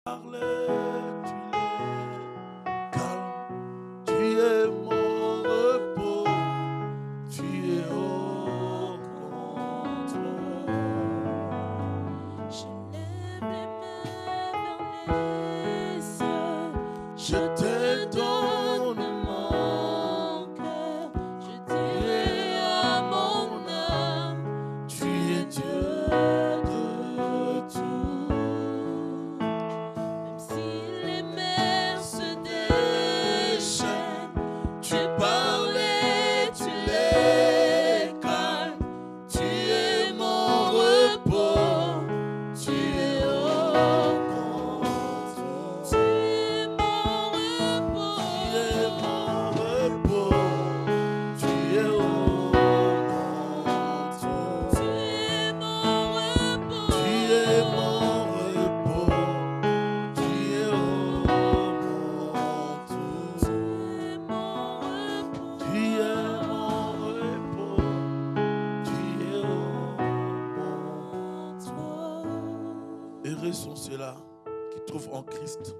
parles, tu es calme, tu es mon repos, tu es au contrôle. Je lève les mains vers les cieux, Je te donne mon cœur, je dirai à mon âme, tu es Dieu de tout. même si les mers se déchaînent, Tu parles et tu les calmes, tu es mon repos, tu es au contrôle. tu es mon repos, Tu es mon repos, tu es au contrôle. tu es mon repos, Tu es mon repos, tu es au contrôle. tu es mon repos, Tu es mon repos, tu es au contrôle. Heureux sont ceux-là qui trouvent en Christ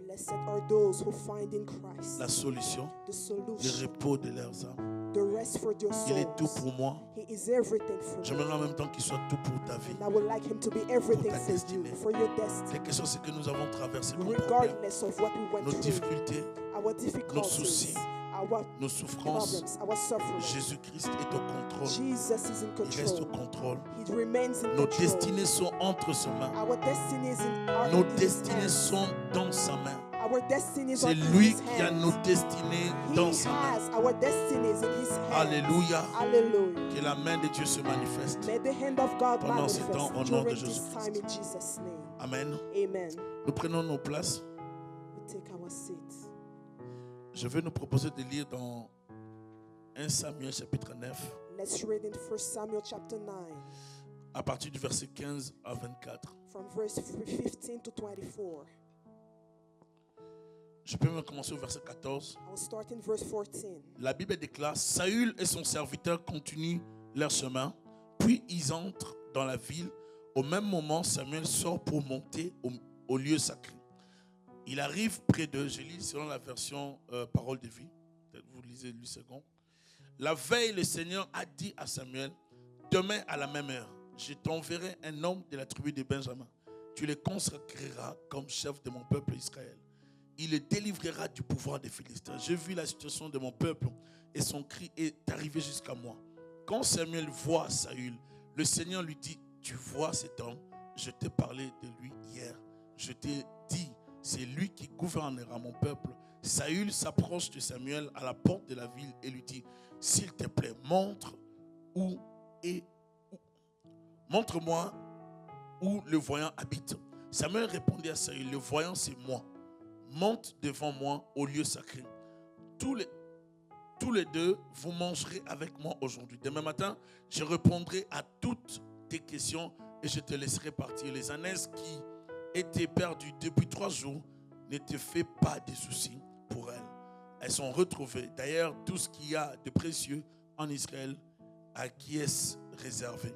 Blessed are those who find in Christ la solution, the le solution, repos de leurs âmes. the rest for their Il est tout souls. pour moi. He is everything for me. J'aimerais en même temps qu'il soit tout pour ta vie. And I would like him to be everything ta for you, destinée. for your destiny. Quelque chose c'est que nous avons traversé comme problème, Regardless of what we went nos through, difficultés, our difficulties, soucis, our nos souffrances. problems, our suffering. Jésus-Christ est au contrôle. Jesus is in Il reste au control. contrôle. He remains in Nos control. destinées sont entre ses mains. Our destinies are Nos in his destinées hands. sont dans sa main. Our destinies are C'est in lui his qui a hands. nos destinées He dans sa main. has our destinies in his hands. Alléluia. Hallelujah. Que la main de Dieu se manifeste. May the hand of God Pendant ce manifest temps, au nom de during this Jésus-Christ. time in Jesus' name. Amen. Amen. Nous prenons nos places. We take our seats. Je vais nous proposer de lire dans 1 Samuel chapitre 9 Let's read in 1 Samuel chapter 9 à partir du verset 15 à 24. from verse 15 to 24. Je peux même commencer au verset 14. I will start in verse 14. La Bible déclare: Saül et son serviteur continuent leur chemin, puis ils entrent dans la ville. Au même moment, Samuel sort pour monter au lieu sacré. Il arrive près d'eux. Je lis selon la version Parole de vie. Peut-être vous lisez 8 secondes. La veille, le Seigneur a dit à Samuel: demain à la même heure, je t'enverrai un homme de la tribu de Benjamin. Tu le consacreras comme chef de mon peuple Israël. Il le délivrera du pouvoir des Philistins. J'ai vu la situation de mon peuple et son cri est arrivé jusqu'à moi. Quand Samuel voit Saül, le Seigneur lui dit: tu vois cet homme, je t'ai parlé de lui hier. Je t'ai dit, c'est lui qui gouvernera mon peuple. Saül s'approche de Samuel à la porte de la ville et lui dit: s'il te plaît, montre-moi où le voyant habite. Samuel répondit à Saül: le voyant, c'est moi. Monte devant moi au lieu sacré. Tous les deux, vous mangerez avec moi aujourd'hui. Demain matin, je répondrai à toutes tes questions et je te laisserai partir. Les ânesses qui étaient perdues depuis 3 jours, ne te fais pas de soucis pour elles. Elles sont retrouvées. D'ailleurs, tout ce qu'il y a de précieux en Israël, à qui est-ce réservé?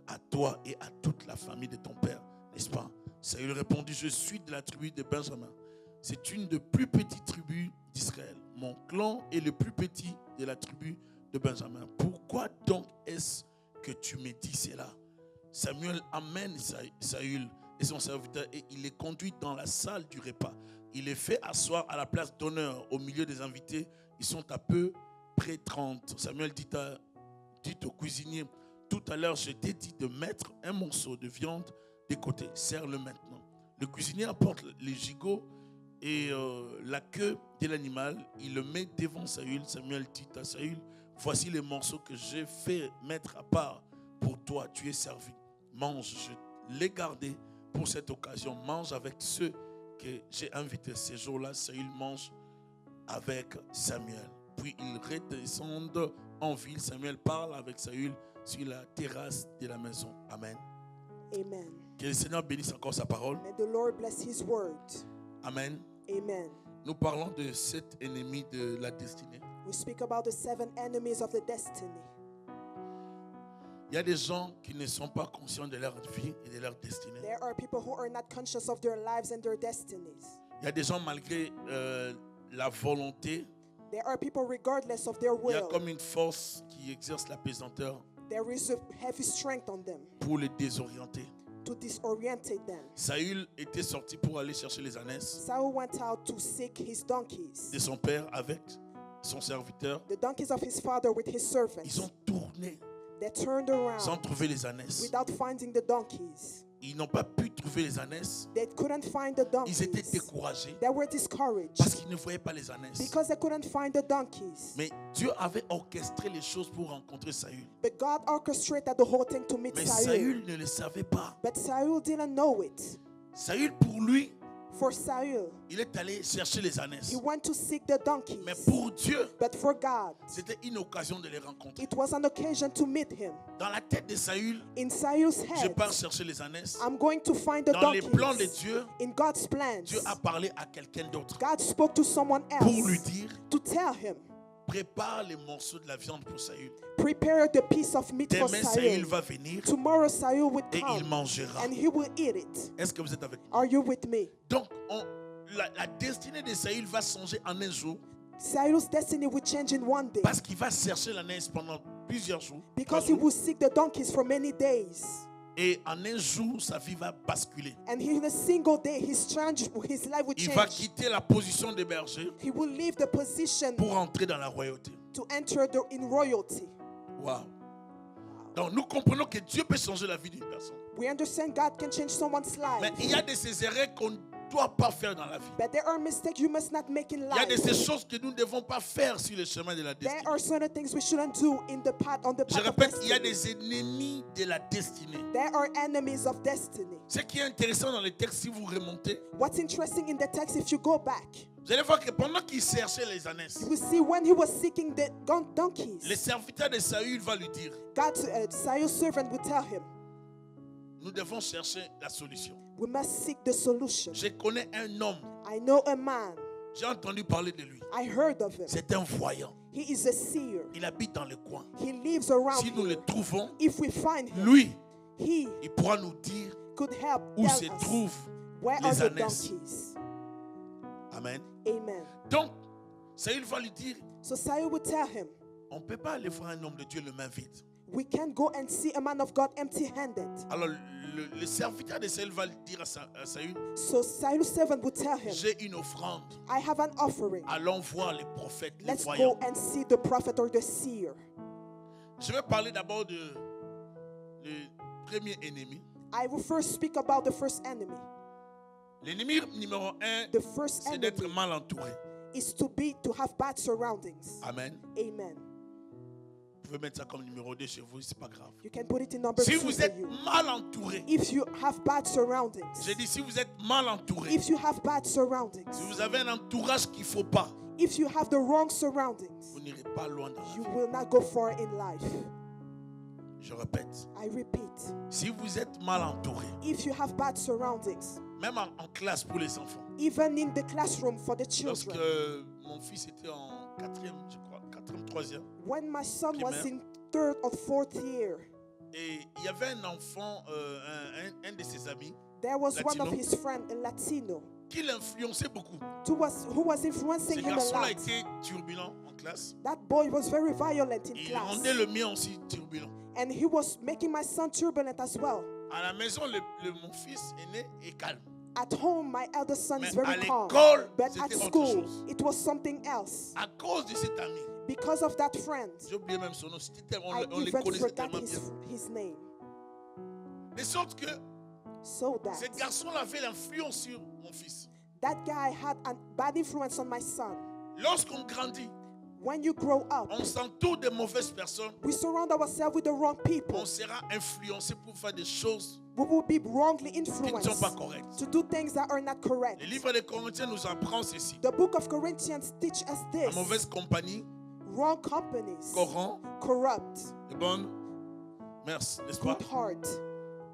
À toi et à toute la famille de ton père, n'est-ce pas? Saül répondit: je suis de la tribu de Benjamin. C'est une des plus petites tribus d'Israël. Mon clan est le plus petit de la tribu de Benjamin. Pourquoi donc est-ce que tu me dis cela? Samuel amène Saül et son serviteur et il les conduit dans la salle du repas. Il les fait asseoir à la place d'honneur au milieu des invités. Ils sont à peu près 30. Samuel dit au cuisinier: tout à l'heure, je t'ai dit de mettre un morceau de viande de côté. Sers-le maintenant. Le cuisinier apporte les gigots et la queue de l'animal. Il le met devant Saül. Samuel dit à Saül: voici les morceaux que j'ai fait mettre à part pour toi. Tu es servi. Mange, je l'ai gardé pour cette occasion. Mange avec ceux que j'ai invités. Ces jours-là, Saül mange avec Samuel. Puis ils redescendent en ville. Samuel parle avec Saül sur la terrasse de la maison. Amen. Amen. Que le Seigneur bénisse encore sa parole. May the Lord bless his word. Amen. Amen. Nous parlons de 7 ennemis de la destinée. We speak about the 7 enemies of the destiny. Il y a des gens qui ne sont pas conscients de leur vie et de leur destinée. There are people who are not conscious of their lives and their destinies. Il y a des gens malgré la volonté, There are people regardless of their il y a will. comme une force qui exerce la pesanteur There is a heavy strength on them pour les désorienter. to disorientate them. Saül était sorti pour aller chercher les ânesses Saul went out to seek his donkeys, de son père avec son serviteur. the donkeys of his father with his servants. Ils ont tourné They turned sans around trouver les ânesses. without finding the donkeys. Ils n'ont pas pu trouver les ânesses. They couldn't find the Ils étaient donkeys. découragés They were discouraged parce qu'ils ne voyaient pas les ânesses. because they couldn't find the donkeys. Mais Dieu avait orchestré les choses pour rencontrer Saül. But God orchestrated the whole thing to meet Mais Saul. Saül ne le savait pas. But Saul didn't know it. Saül, pour lui, For Saul, il est allé chercher les ânesses. he went to seek the donkeys. Mais pour Dieu, But for God, c'était une occasion de les rencontrer. it was an occasion to meet him. Dans la tête de Saül, In Saul's je head, pars chercher les ânesses. I'm going to find the Dans les plans de donkeys. Dieu, In God's plans, Dieu a parlé à quelqu'un d'autre God spoke to someone pour lui else dire, to tell him, prépare les morceaux de la viande pour Saül. prepare the piece of meat for Demain, Saül Saul. va venir Tomorrow Saul will et il come mangera. and he will eat it. Est-ce que vous êtes avec moi? Are you with me? Donc, la destinée de Saül va changer en un jour Saul's destiny will change in one day parce qu'il va chercher l'ânesse pendant plusieurs jours. because 3 he jours. will seek the donkeys for many days. Et en un jour, sa vie va basculer. And in a single day, his life will Il va change. quitter la position de berger He will leave the position pour entrer dans la royauté. to enter in royalty. Wow. Donc nous comprenons que Dieu peut changer la vie d'une personne. We understand God can change someone's Mais life. il y a de ces erreurs qu'on ne doit pas faire dans la vie. But there are mistakes you must not make in Il y a de ces life. choses que nous ne devons pas faire sur le chemin de la There destinée. are certain things we shouldn't do in the path on the Je path of répète, il y a destiny. des ennemis de la destinée. There are enemies of destiny. Ce qui est intéressant dans les textes, si vous remontez, What's interesting in the text, if you go back, vous allez voir que pendant qu'il cherchait les ânesses, you will see when he was seeking the le donkeys, serviteur de Saül va lui dire, Saul's servant will tell him, nous devons chercher la solution. we must seek the solution. Je connais un homme, I know a man. j'ai entendu parler de lui. I heard of him. C'est un voyant. He is a seer. Il habite dans le coin. He lives around Si nous here. le trouvons, If we find him, lui, he il pourra nous dire could help où tell se us trouvent where are les the ânesses. donkeys. Amen. Amen. Donc, Saül va lui dire, So Saul would tell him, on ne peut pas aller voir un homme de Dieu le main vide. we can't go and see a man of God empty-handed. Alors, le serviteur de Saül va dire à Saül, So Saul's servant would tell him, j'ai une offrande. I have an offering. Allons voir les prophètes, les Let's voyants. go and see the prophet or the seer. Je vais parler d'abord de le premier ennemi. I will first speak about the first enemy. L'ennemi numéro 1, The first c'est d'être enemy mal entouré. is to have bad surroundings. Amen. Amen. Vous pouvez mettre ça comme numéro 2 chez vous, c'est pas grave. You can put it in number Si 2 vous for êtes you. mal entouré, If you have bad surroundings, j'ai dit si vous êtes mal entouré, if you have bad surroundings, si vous avez un entourage qu'il ne faut pas, if you have the wrong surroundings, vous n'irez pas loin dans la you vie. will not go far in life. Je répète, I repeat, si vous êtes mal entouré, if you have bad surroundings, même en classe pour les enfants, even in the classroom for the lorsque children, mon fils était en 4e, je crois, 4e, 3e, when my son was primaire. in 3rd or 4th year, et il y avait un enfant, un de ses amis, there was one of Latino. his friends, a Latino, qui l'influençait beaucoup. who was influencing Ce him a garçon-là lot. était turbulent en classe. That boy was very violent in Et il class, rendait le mien aussi turbulent. and he was making my son turbulent as well. À la maison, mon fils aîné est calme. At home, my elder son Mais is à very calm, l'école, but at c'était autre school, chose. it was something else. À cause de cet ami, Because of that friend, j'ai oublié même son nom, on I les even connaissait forgot tellement bien. his name. De sorte que So ce that garçon-là avait l'influence sur mon fils. that guy had a bad influence on my son. Lorsqu'on grandit, When you grow up, on s'entoure de mauvaises personnes, we surround ourselves with the wrong people. on sera influencé pour faire des choses We will be wrongly qui ne sont influenced pas correctes. to do things that are not correct. Le livre des Corinthiens nous apprend ceci. The book of Corinthians teach us La this. mauvaise compagnie Wrong companies corrompt corrupt les bonnes mœurs, n'est-ce pas? good heart.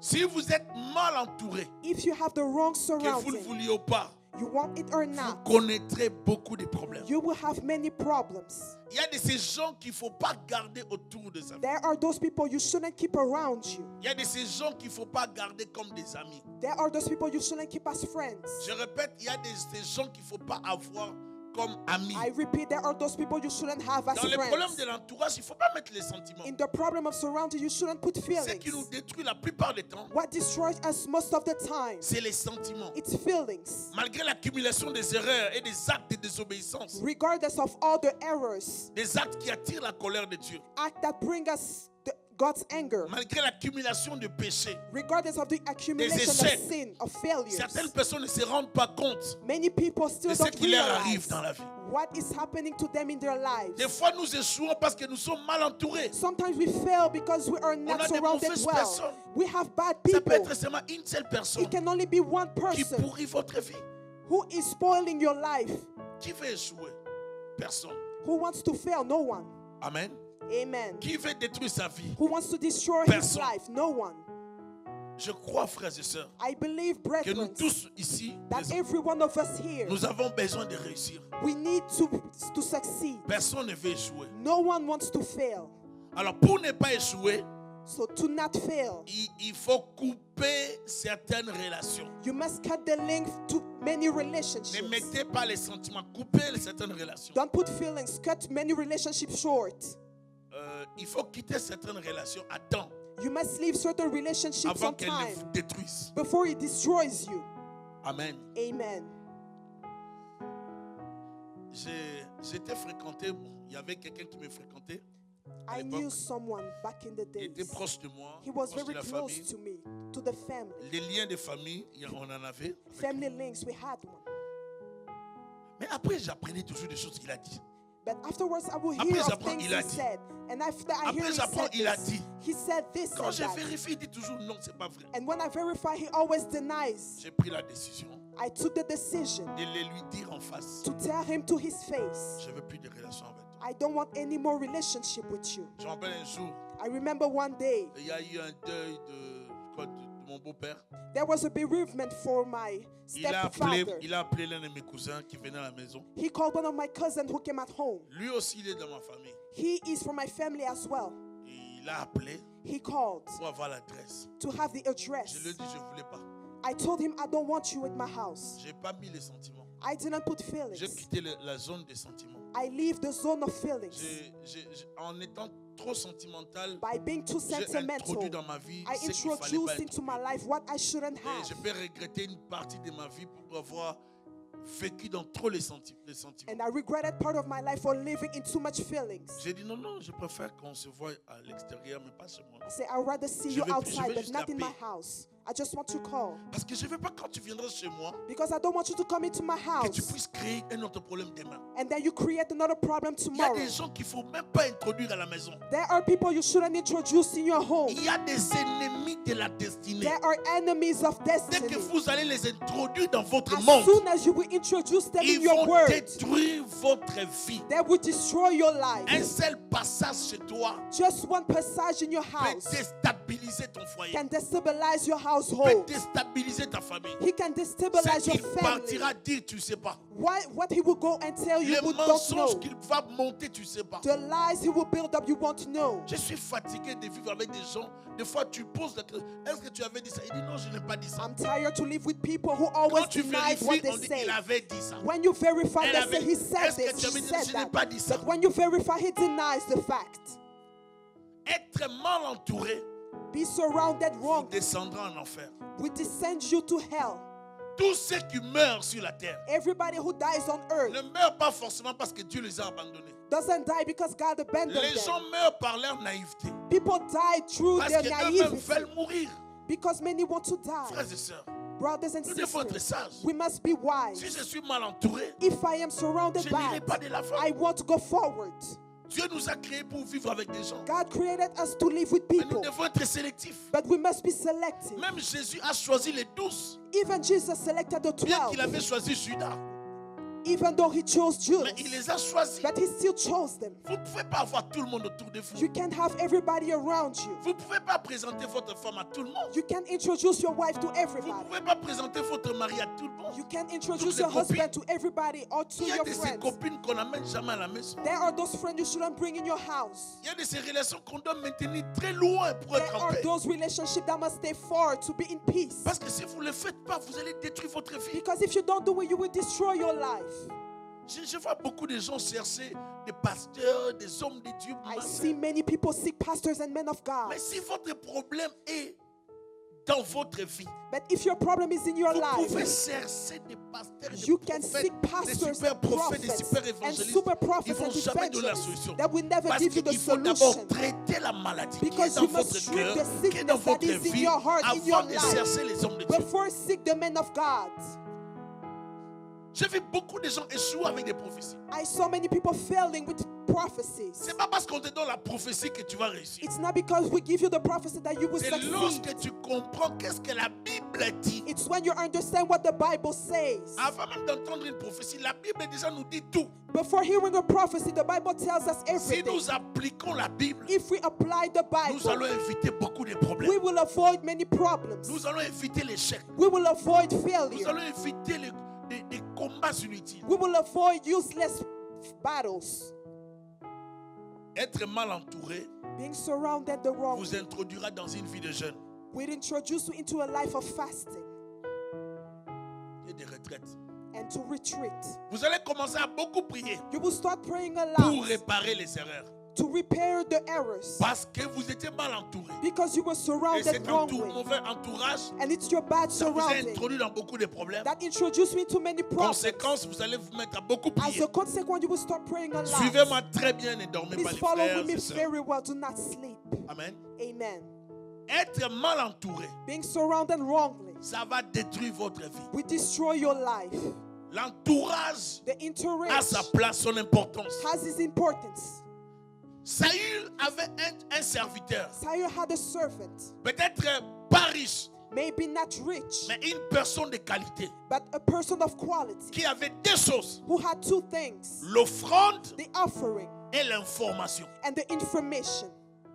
Si vous êtes mal entouré, If you have the wrong que vous le surrounding, vouliez ou pas, You want it or vous not, connaîtrez beaucoup de problèmes. you will have many problems. Il y a de ces gens qu'il ne faut pas garder autour de sa vie. There are those people you shouldn't keep around you. Il y a de ces gens qu'il ne faut pas garder comme des amis. There are those people you shouldn't keep as friends. Je répète, il y a ces gens qu'il ne faut pas avoir comme amis. I repeat, there are those people you shouldn't have as Dans les problèmes friends. de l'entourage, il ne faut pas mettre les sentiments. In the problem of surrounding, you shouldn't put Ce qui nous feelings. détruit la plupart du temps, What destroys us most of the time, c'est les sentiments. it's feelings. Malgré l'accumulation des erreurs et des actes de désobéissance, Regardless of all the errors, des actes qui attirent la colère de Dieu, act that bring us God's anger, malgré l'accumulation de péchés, regardless of the accumulation of échecs. sin, of failures, certaines personnes ne se rendent pas compte many people still de ce don't qui leur arrive realize dans la vie. what is happening to them in their lives. Des fois, nous échouons parce que nous sommes mal entourés. Sometimes we fail because we are not a des surrounded mauvaises well. personnes. We have bad Ça peut people. être seulement une seule personne It can only be one qui person pourrit votre vie. who is spoiling your life. Qui veut échouer? Personne. Who wants to fail? No one. Amen. Amen. Qui veut détruire sa vie? Who wants to destroy his Personne. life? No one. Je crois, frères et sœurs, I believe, que nous brethren, tous ici, that every one of us here, nous avons besoin de réussir. we need to succeed. Personne ne veut échouer. No one wants to fail. Alors, pour ne pas échouer, So to not fail, il faut couper certaines relations. you must cut the link to many Ne relationships. mettez pas les sentiments, coupez certaines relations. Don't put feelings, cut many relationships short. Il faut quitter certaines relations à temps You must leave certain relationships avant on qu'elles ne time vous détruisent. before it destroys you. Amen. Amen. J'étais fréquenté, il y avait quelqu'un qui me fréquentait. À I l'époque, knew someone back in the il était days. proche de moi, He was proche de very la close famille. to me, to the family. Les liens de famille, on en avait. Family links, we had one. Mais après, j'apprenais toujours des choses qu'il a dit. But afterwards, I will Après, hear of j'apprends, things il a he dit. said. And after I hear Après, he j'apprends, said il a this, dit. he said this Quand and je that. vérifie, il dit toujours non, c'est pas vrai. And when I verify, he always denies. J'ai pris la décision I took the decision de le lui dire en face. to tell him to his face, Je veux plus de relation avec toi. I don't want any more relationship with you. Je me rappelle un jour, I remember one day, il y a eu un deuil de mon beau-père. there was a bereavement for my stepfather. Il a appelé l'un de mes cousins qui venait à la maison. He called one of my cousins who came at home. Lui aussi, il est dans ma famille. He is from my family as well. Et il a appelé He called pour avoir l'adresse. to have the Je address. lui ai dit, je ne voulais pas. I told him I don't want you in my house. Je n'ai pas mis les sentiments. I didn't put J'ai feelings. quitté la zone des sentiments. I leave the zone of feelings. En étant trop sentimental, By being too j'ai sentimental, introduit dans ma vie I ce qu'il fallait pas introduced into my introduire. life what I shouldn't Et je have. peux regretter une partie de ma vie pour avoir vécu dans trop les sentiments. And I regretted part of my life for living in too much feelings. J'ai dit non, je préfère qu'on se voie à l'extérieur, mais pas chez moi. I say, I'd rather see Je you veux outside, but juste not in my taper. house. I just want to call. Parce que je ne veux pas quand tu viendras chez moi Because I don't want you to come into my que tu house puisses créer un autre problème demain. and then you create another problem Il y a tomorrow. des gens qu'il ne faut même pas introduire à la maison. There are people you shouldn't introduce in your home. Il y a des ennemis de la destinée. There are enemies of Dès destiny. que vous allez les introduire dans votre As monde, soon as you will introduce them in ils your vont word, détruire votre vie. they will destroy your Un life. seul passage chez toi Just one passage in your peut house déstabiliser ton foyer, can destabilize your peut household. déstabiliser ta famille. He can C'est destabilize your qu'il family. partira dire, tu ne sais pas. What he will go and tell you, Les you don't mensonges know. qu'il va monter, tu ne sais pas. The lies he will build up, you won't know. Je suis fatigué de vivre avec des gens. Des fois, tu poses la question, est-ce que tu avais dit ça? Il dit non, je n'ai pas dit ça. I'm tired to live with people who Quand always tu deny what vérifies, they on dit say. il avait dit ça. When you verify, Elle they avait say dit, he said est-ce que this, tu avais he dit, said je n'ai that. pas dit ça. But when you verify, he denies the fact. Être mal entouré Be surrounded wrong descendra en enfer. will descend you to hell. Tous ceux qui meurent sur la terre Everybody who dies on earth ne meurent pas forcément parce que Dieu les a abandonnés. doesn't die because God abandoned Les gens them. meurent par leur naïveté. People die through Parce their qu'eux-mêmes naivety veulent mourir. because many want to die. Frères et sœurs, Brothers and nous devons être sisters, sages. we must be Si wise. je suis mal entouré, If I am surrounded je by n'irai pas de l'avant. I want to go forward. Dieu nous a créés pour vivre avec des gens. God created us to live with Mais nous people, devons être sélectifs. but we must be selective. Même Jésus a choisi les 12, Even Jesus selected the bien qu'il 12, avait choisi Judas. Even though he chose Mais il Judas, les a choisis. but he still chose them. Vous ne pouvez pas avoir tout le monde autour de vous. You can't have everybody around you. Vous ne pouvez pas présenter votre femme à tout le monde. You can't introduce your wife to Vous ne everybody. pouvez pas présenter votre mari à tout le monde. You can't introduce Toutes les your husband copines. to everybody or to Il y a your de ces friends. copines qu'on n'amène jamais à la maison. There are those friends you shouldn't bring in your house. Il y a de ces relations qu'on doit maintenir très loin pour There être en are paix. those relationships that must stay far to be in peace. Parce que si vous ne le faites pas, vous allez détruire votre vie. Because if you don't do it, you will destroy your life. Je vois beaucoup de gens chercher des pasteurs, des hommes de Dieu. I see many people seek pastors and men of God. Mais si votre problème est dans votre vie, But if your problem is in your vous pouvez life, chercher des pasteurs, des you can prophètes, seek des pastors super and prophètes, des prophets super and évangélistes. super Ils prophets vont and jamais donner la evangelists solution. that will never Parce give you the qu'il faut d'abord solution. traiter la maladie qui est Because dans you votre must treat cœur, the qui est dans sickness that votre is in vie, your heart, in your avant de life, chercher les hommes de Dieu. before seek the men of God. J'ai vu beaucoup de gens échouer avec des prophéties. I saw many people failing with prophecies. C'est pas parce qu'on te donne la prophétie que tu vas réussir. It's not because we give you the prophecy that you will C'est succeed. lorsque tu comprends qu'est-ce que la Bible dit. It's when you understand what the Bible says. Avant même d'entendre une prophétie, la Bible déjà nous dit tout. Before hearing a prophecy, the Bible tells us Si everything. nous appliquons la Bible, If we apply the nous allons Bible, éviter beaucoup de we problèmes. will avoid many problems. Nous allons éviter l'échec. We will avoid Nous failure. allons éviter des combats inutiles. We will avoid useless battles. Être mal entouré Being surrounded the wrong vous way introduira dans une vie de jeûne will introduce you into a life of fasting et de retraite. and to retreat. Vous allez commencer à beaucoup prier You will start praying a pour lot réparer les erreurs. to repair the errors Parce que vous étiez mal entouré. because you were Et surrounded cet wrongly. mauvais entourage, And it's your bad ça vous a surrounding introduit dans beaucoup de problèmes. that introduced you into many problems. Conséquence, vous allez vous mettre à beaucoup As prier. a consequence, you will start praying a lot. Suivez-moi très bien et dormez pas Please les follow frères with me et sœurs. very well. Do not sleep. Amen. Amen. Être mal entouré, Being surrounded wrongly ça va détruire votre vie. will destroy your life. L'entourage The a entourage sa place, son importance. has its importance. Saül avait un serviteur, Saul had a servant, peut-être pas riche, maybe not rich, mais une personne de qualité, but a person of quality qui avait deux choses, who had two things: l'offrande the offering et l'information. and the information.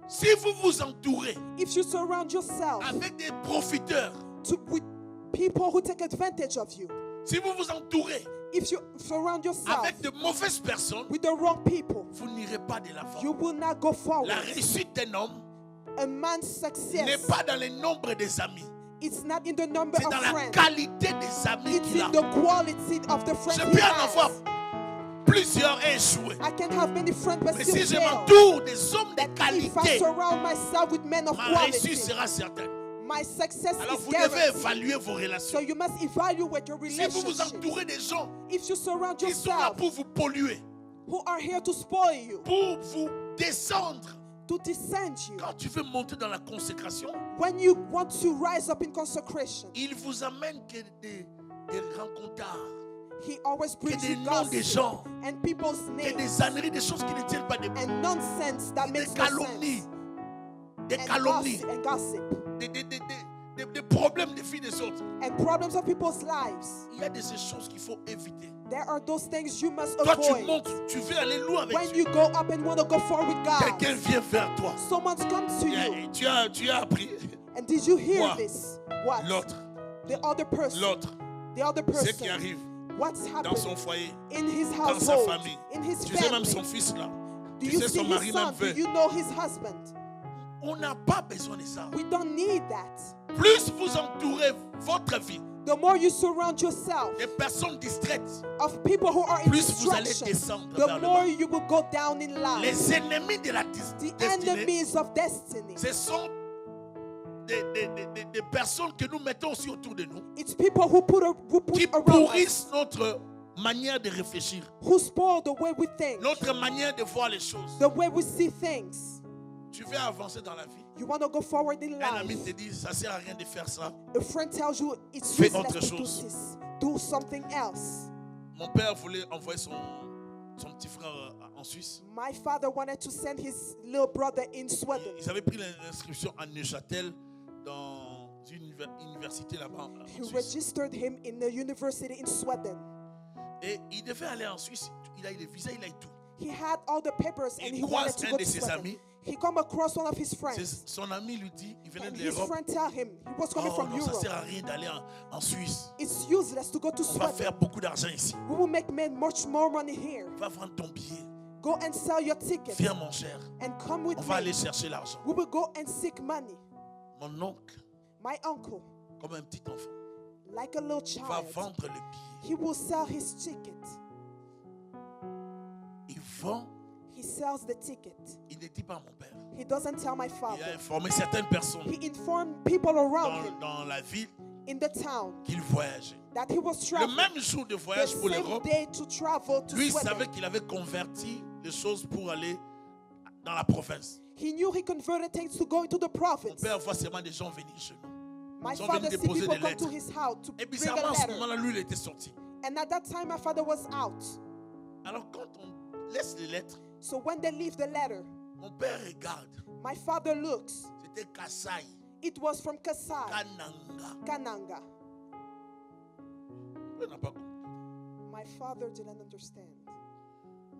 Si vous vous entourez If you surround yourself avec des profiteurs, with people who take advantage of you, si vous vous entourez if you surround yourself avec de mauvaises personnes, with the wrong people, vous n'irez pas de l'avant. you will not go forward. La réussite d'un homme A man's n'est success, pas dans le nombre des amis, it's not in the number c'est of dans la friends. qualité des amis It's qu'il a. in the quality of the friends Je he peux en avoir has. plusieurs et échouer. I can have many friends but Mais still si je fail. m'entoure des hommes de That if I qualité, surround myself with men of ma quality, réussite sera certaine. my success Alors is vous devez guaranteed. évaluer vos So relations. you must evaluate your Si vous vous relationship. entourez des gens If you surround qui sont là yourself pour vous polluer, who are here to spoil you, pour vous descendre, to descend you, quand tu veux monter dans la consécration, when you want to rise up in consecration, il vous amène que des rencontres, he always que brings des you noms des gossip gens, and people's que names des âneries, des choses qui ne tiennent pas debout, and nonsense that des makes no calomnies, sense. des And calomnies, gossip, and gossip des problèmes des filles des autres. and problems of people's lives. Il y a de ces choses qu'il faut éviter. There are those things you must Toi, tu avoid. montes, tu veux aller loin avec When Dieu. you go up and want to go forward with God, Quelqu'un vient vers toi. someone's come to you. Et tu as appris. And did you hear Moi. this? What? L'autre, The other person. l'autre, The other ce qui person. arrive What's dans son happening foyer, in his dans sa household, famille. in his Tu sais même family? son fils là. Do Tu you sais see son mari his même son? Do veut. you know his husband? On n'a pas besoin de ça. We don't need that. Plus vous entourez votre vie The more you surround yourself des personnes distraites, of people who are in plus vous allez distraction, descendre the vers le more bas. you will go down in life. Les ennemis de la The destinée, enemies of destiny. ce sont des personnes que nous mettons aussi autour de nous, It's people who put qui around us, pourrissent notre manière de réfléchir, who spoil the way we think, notre manière de voir les choses. the way we see things. Tu veux avancer dans la vie. You want to go forward in Un ami life. te dit, ça sert à rien de faire ça. A friend tells you it's Fais useless autre to do chose. this. Do something else. Mon père voulait envoyer son petit frère en Suisse. My father wanted to send his little brother in Sweden. Ils avaient pris l'inscription à Neuchâtel dans une université là-bas en He Suisse. registered him in the university in Sweden. Et il devait aller en Suisse. Il a eu le visa, il a eu tout. He had all the papers and Il he wanted croise to un go de to ses Sweden. amis. He come across one of his friends. Son ami lui dit, il venait And de his l'Europe. friend tell him he was coming Oh from non, ça Europe. sert à rien d'aller en Suisse. It's useless to go to On va Sweden. faire beaucoup d'argent ici. We will make much more money here. Va vendre ton billet. Go and sell your ticket Viens mon cher. and come with On va me. aller chercher l'argent. We will go and seek money. Mon oncle, My uncle, comme un petit enfant, like a little va child, vendre le billet. he will sell his ticket. Il vend, He sells the ticket. il ne dit pas à mon père. He doesn't tell my Il a father. informé certaines personnes He informed people around him dans la ville in the town qu'il voyageait. that he was Le traveling. même jour de The voyage pour same l'Europe, day to travel to lui Sweden. savait qu'il avait converti les choses pour aller dans la province. He knew he converted things to go into the Mon province. père voit seulement des gens venir chez nous. My Ils sont father venus see déposer people des come to lettres. his house to Et bring bizarrement, a à ce letter. moment-là, lui, il était sorti. And at that time, my father was out. Alors, quand on laisse les lettres, So when they leave the letter, mon père regarde. my father looks. C'était Kasai, It was from Kasai, Kananga. Kananga. Mon père n'a pas compris. My father didn't understand.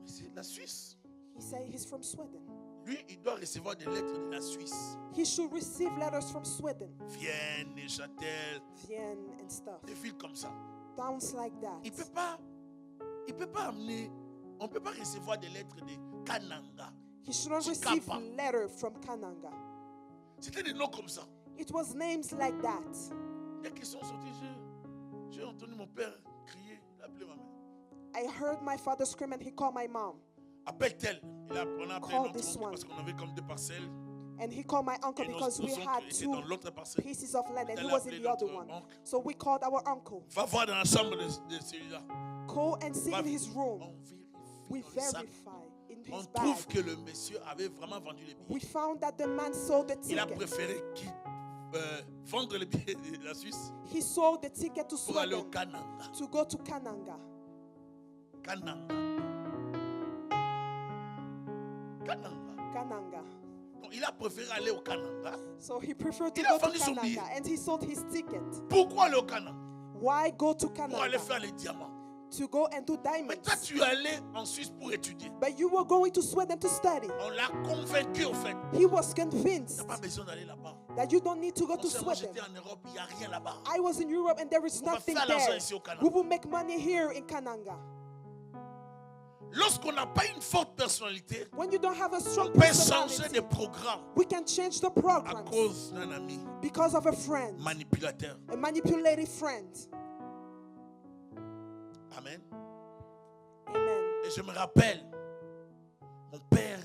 Mais c'est la Suisse. He said he's from Sweden. Lui, il doit recevoir des lettres de la Suisse. He should receive letters from Sweden, Vienne, Neuchâtel, Vienne and stuff. des villes comme ça. Towns like that. Il peut pas amener, on ne peut pas recevoir des lettres de Kananga. He shouldn't Chikapa. receive letter from Kananga. C'était des noms comme ça. It was names like that. Dès qu'ils sont sortis, j'ai entendu mon père crier, il a appelé ma mère. I heard my father scream and he called my mom. Appelle-t-elle. On a appelé Call notre this oncle one. parce qu'on avait comme deux parcelles. And he called my uncle Et nos because we oncles had étaient two dans l'autre parcelle. pieces of land and he Elle a was appelé in the other notre one. oncle. So we called our uncle. Va voir dans la chambre de celui-là. Go and sit Va- in his room. On We vérifie dans le sac. verify in On his trouve bag. que le monsieur avait vraiment vendu les We billets. found that the man sold the Il a ticket. préféré vendre les billets de la Suisse He sold the ticket to pour aller au Sweden Kananga. to go to Kananga. Kananga. Kananga. Kananga. Donc, il a préféré aller au Kananga. So he preferred to Il a go to vendu son billet. Kananga and he sold his ticket. Pourquoi aller au Kananga? Why go to Pour aller Kananga? faire les diamants. To go and do Mais diamonds. toi, tu es allé en Suisse pour étudier. But you were going to Sweden to study. On l'a convaincu, au fait. He was Tu convinced n'as pas besoin d'aller là-bas. that you don't need to go to Moi, Sweden. j'étais en Europe, il n'y a rien là-bas. I was in Europe and there is On va nothing faire l'argent there. ici au Canada. We will make money here in Kananga. Lorsqu'on n'a pas une forte personnalité, When you don't have a on strong peut changer personality, des programmes we can change the à programs cause d'un ami because of a friend, manipulateur. a manipulative friend. Amen. Amen. Et je me rappelle, mon père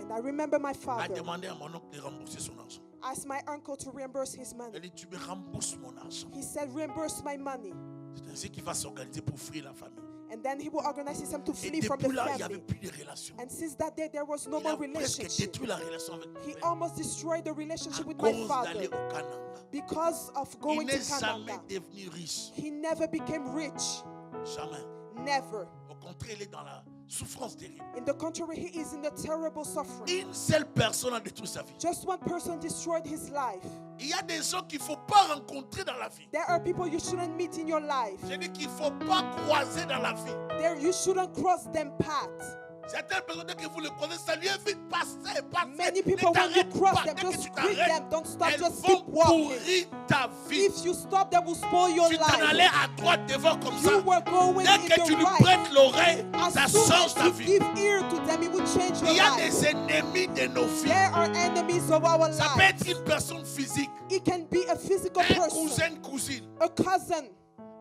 And I remember my a father demandé à mon oncle de rembourser son argent. asked my uncle to reimburse his Il money. dit, tu me rembourses mon argent. He said, reimburse my money. C'est ainsi qu'il va s'organiser pour fuir la famille. And then he will organize himself to Et flee from the depuis là, il n'y avait family. plus de relation. And since that day, there was no Il a more presque relationship. détruit la relation avec mon He père almost destroyed the relationship à with my cause father d'aller au Canada. because of Il going n'est to jamais Kananga. devenu riche. He never became rich. Jamais. Never. Au contraire, il est dans la souffrance terrible. In the contrary, he is in the terrible suffering. Une seule personne a détruit sa vie. Just one person destroyed his life. Il y a des gens qu'il ne faut pas rencontrer dans la vie. There are people you shouldn't meet in your life. J'ai dit qu'il ne faut pas croiser dans la vie. There you shouldn't cross them paths. Certaines personnes, dès que vous le croisez, ça lui évite passer, passer. Many Ne people, when you t'arrête cross pas. them, Dès que just tu greet t'arrêtes, them. Don't stop, elles just vont keep walking. pourrir ta vie. If you stop, they will spoil your Tu t'en allais life. à droite devant comme ça. You were going Dès in que tu the lui right. prêtes l'oreille, ça As soon change as ta you vie. give ear to them, it will change your Il y a life. des ennemis de nos vies. There are enemies of our Ça peut lives. être une personne physique, It can be a physical un person, cousin, cousine. a cousin.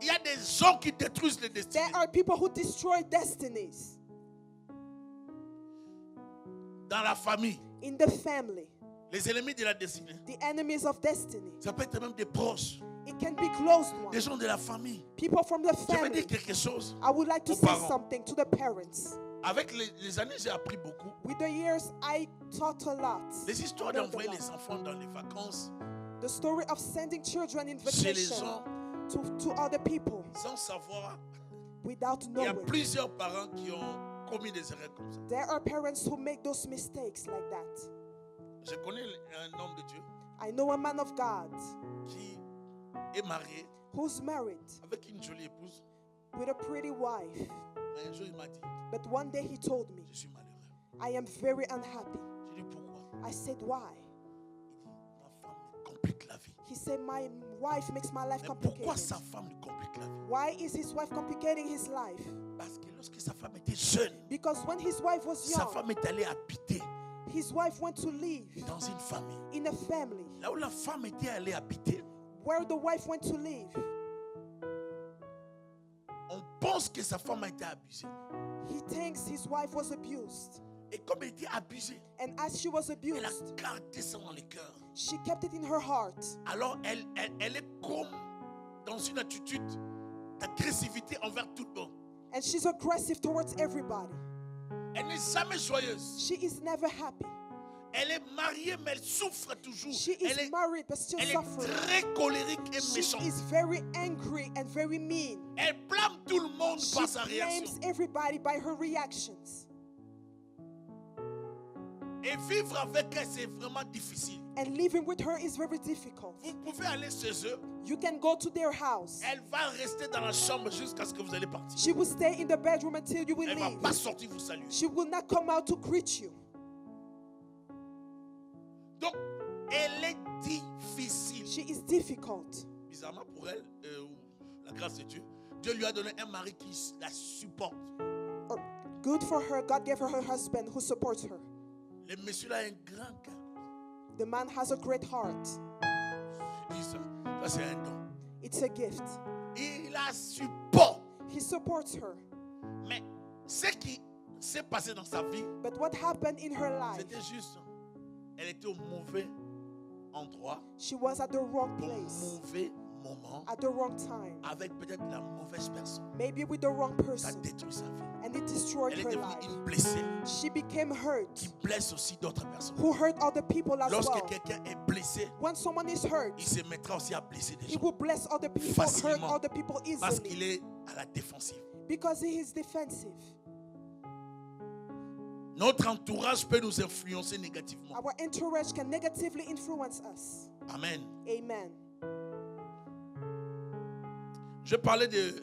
Il y a des gens qui détruisent les destinées. There are people who destroy destinies Dans la famille, in the family. les ennemis de la destinée. The enemies of destiny. Ça peut être même des proches, It can be close des ones. gens de la famille. People from the Je vais family. dire quelque chose. I would like to aux say parents. something to the parents. Avec les années, j'ai appris beaucoup. With the years, I taught a lot. Les histoires Learned a d'envoyer lot. les enfants dans les vacances The story of sending children in chez les vacation gens to other people sans savoir. without Il y a knowing. plusieurs parents qui ont commis des erreurs comme ça. There are parents who make those mistakes like that. Je connais un homme de Dieu I know a man of God qui est marié who's married avec une jolie épouse. with a pretty wife. Mais un jour, il m'a dit, But one day he told me, je suis malheureux. I am very unhappy. J'ai dit, pourquoi? I said, why? Il dit, ma femme me complique la vie. He said, my wife makes my life Mais pourquoi complicated. sa femme lui complique la vie? Why is his wife complicating his life? Parce que lorsque sa femme était jeune, Because when his wife was sa young, femme est allée habiter his wife went to live dans une famille. in a family. Là où la femme était allée habiter, Where the wife went to live, on pense que sa femme a été abusée. he thinks his wife was abused. Et comme elle était abusée, And as she was elle a abused, gardé ça dans le cœur. she kept it in her heart. Alors elle est comme dans une attitude d'agressivité envers tout le monde. And she's aggressive towards everybody. Elle n'est jamais joyeuse. She is never happy. Elle est mariée, mais elle souffre toujours. She is married but still Elle est suffering. très colérique et She méchante. is very angry and very mean. Elle blâme tout le monde She par sa blames réaction. everybody by her reactions. Et vivre avec elle, c'est vraiment difficile. And living with her is very difficult. Vous pouvez aller chez eux. You can go to their house. Elle va rester dans la chambre jusqu'à ce que vous allez partir. She will stay in the bedroom until you will Elle ne va leave. pas sortir vous saluer. She will not come out to greet you. Donc, elle est difficile. She is difficult. Bizarrement pour elle, la grâce de Dieu, Dieu lui a donné un mari qui la supporte. Or, good for her, God gave her her husband who supports her. Le monsieur là a un grand cœur. The man has a great heart. Je dis ça c'est un don. It's a gift. Il la supporte. He supports her. Mais ce qui s'est passé dans sa vie, But what happened in her life? c'était juste, elle était au mauvais endroit, She was at the wrong au place, mauvais moment, at the wrong time, avec peut-être la mauvaise personne. maybe with the wrong Ça person, détruit sa vie. and it destroyed Elle est her devenue life. une blessée She became hurt, qui blesse aussi d'autres personnes. who hurt other people as Lorsque well. quelqu'un est blessé, When someone is hurt, il se mettra aussi à blesser des he gens. will bless other people, hurt Facilement. other people Parce qu'il easily, est à la défensive. because he is defensive. Notre entourage peut nous influencer négativement. Our entourage can negatively influence us. Amen. Amen. Je parlais de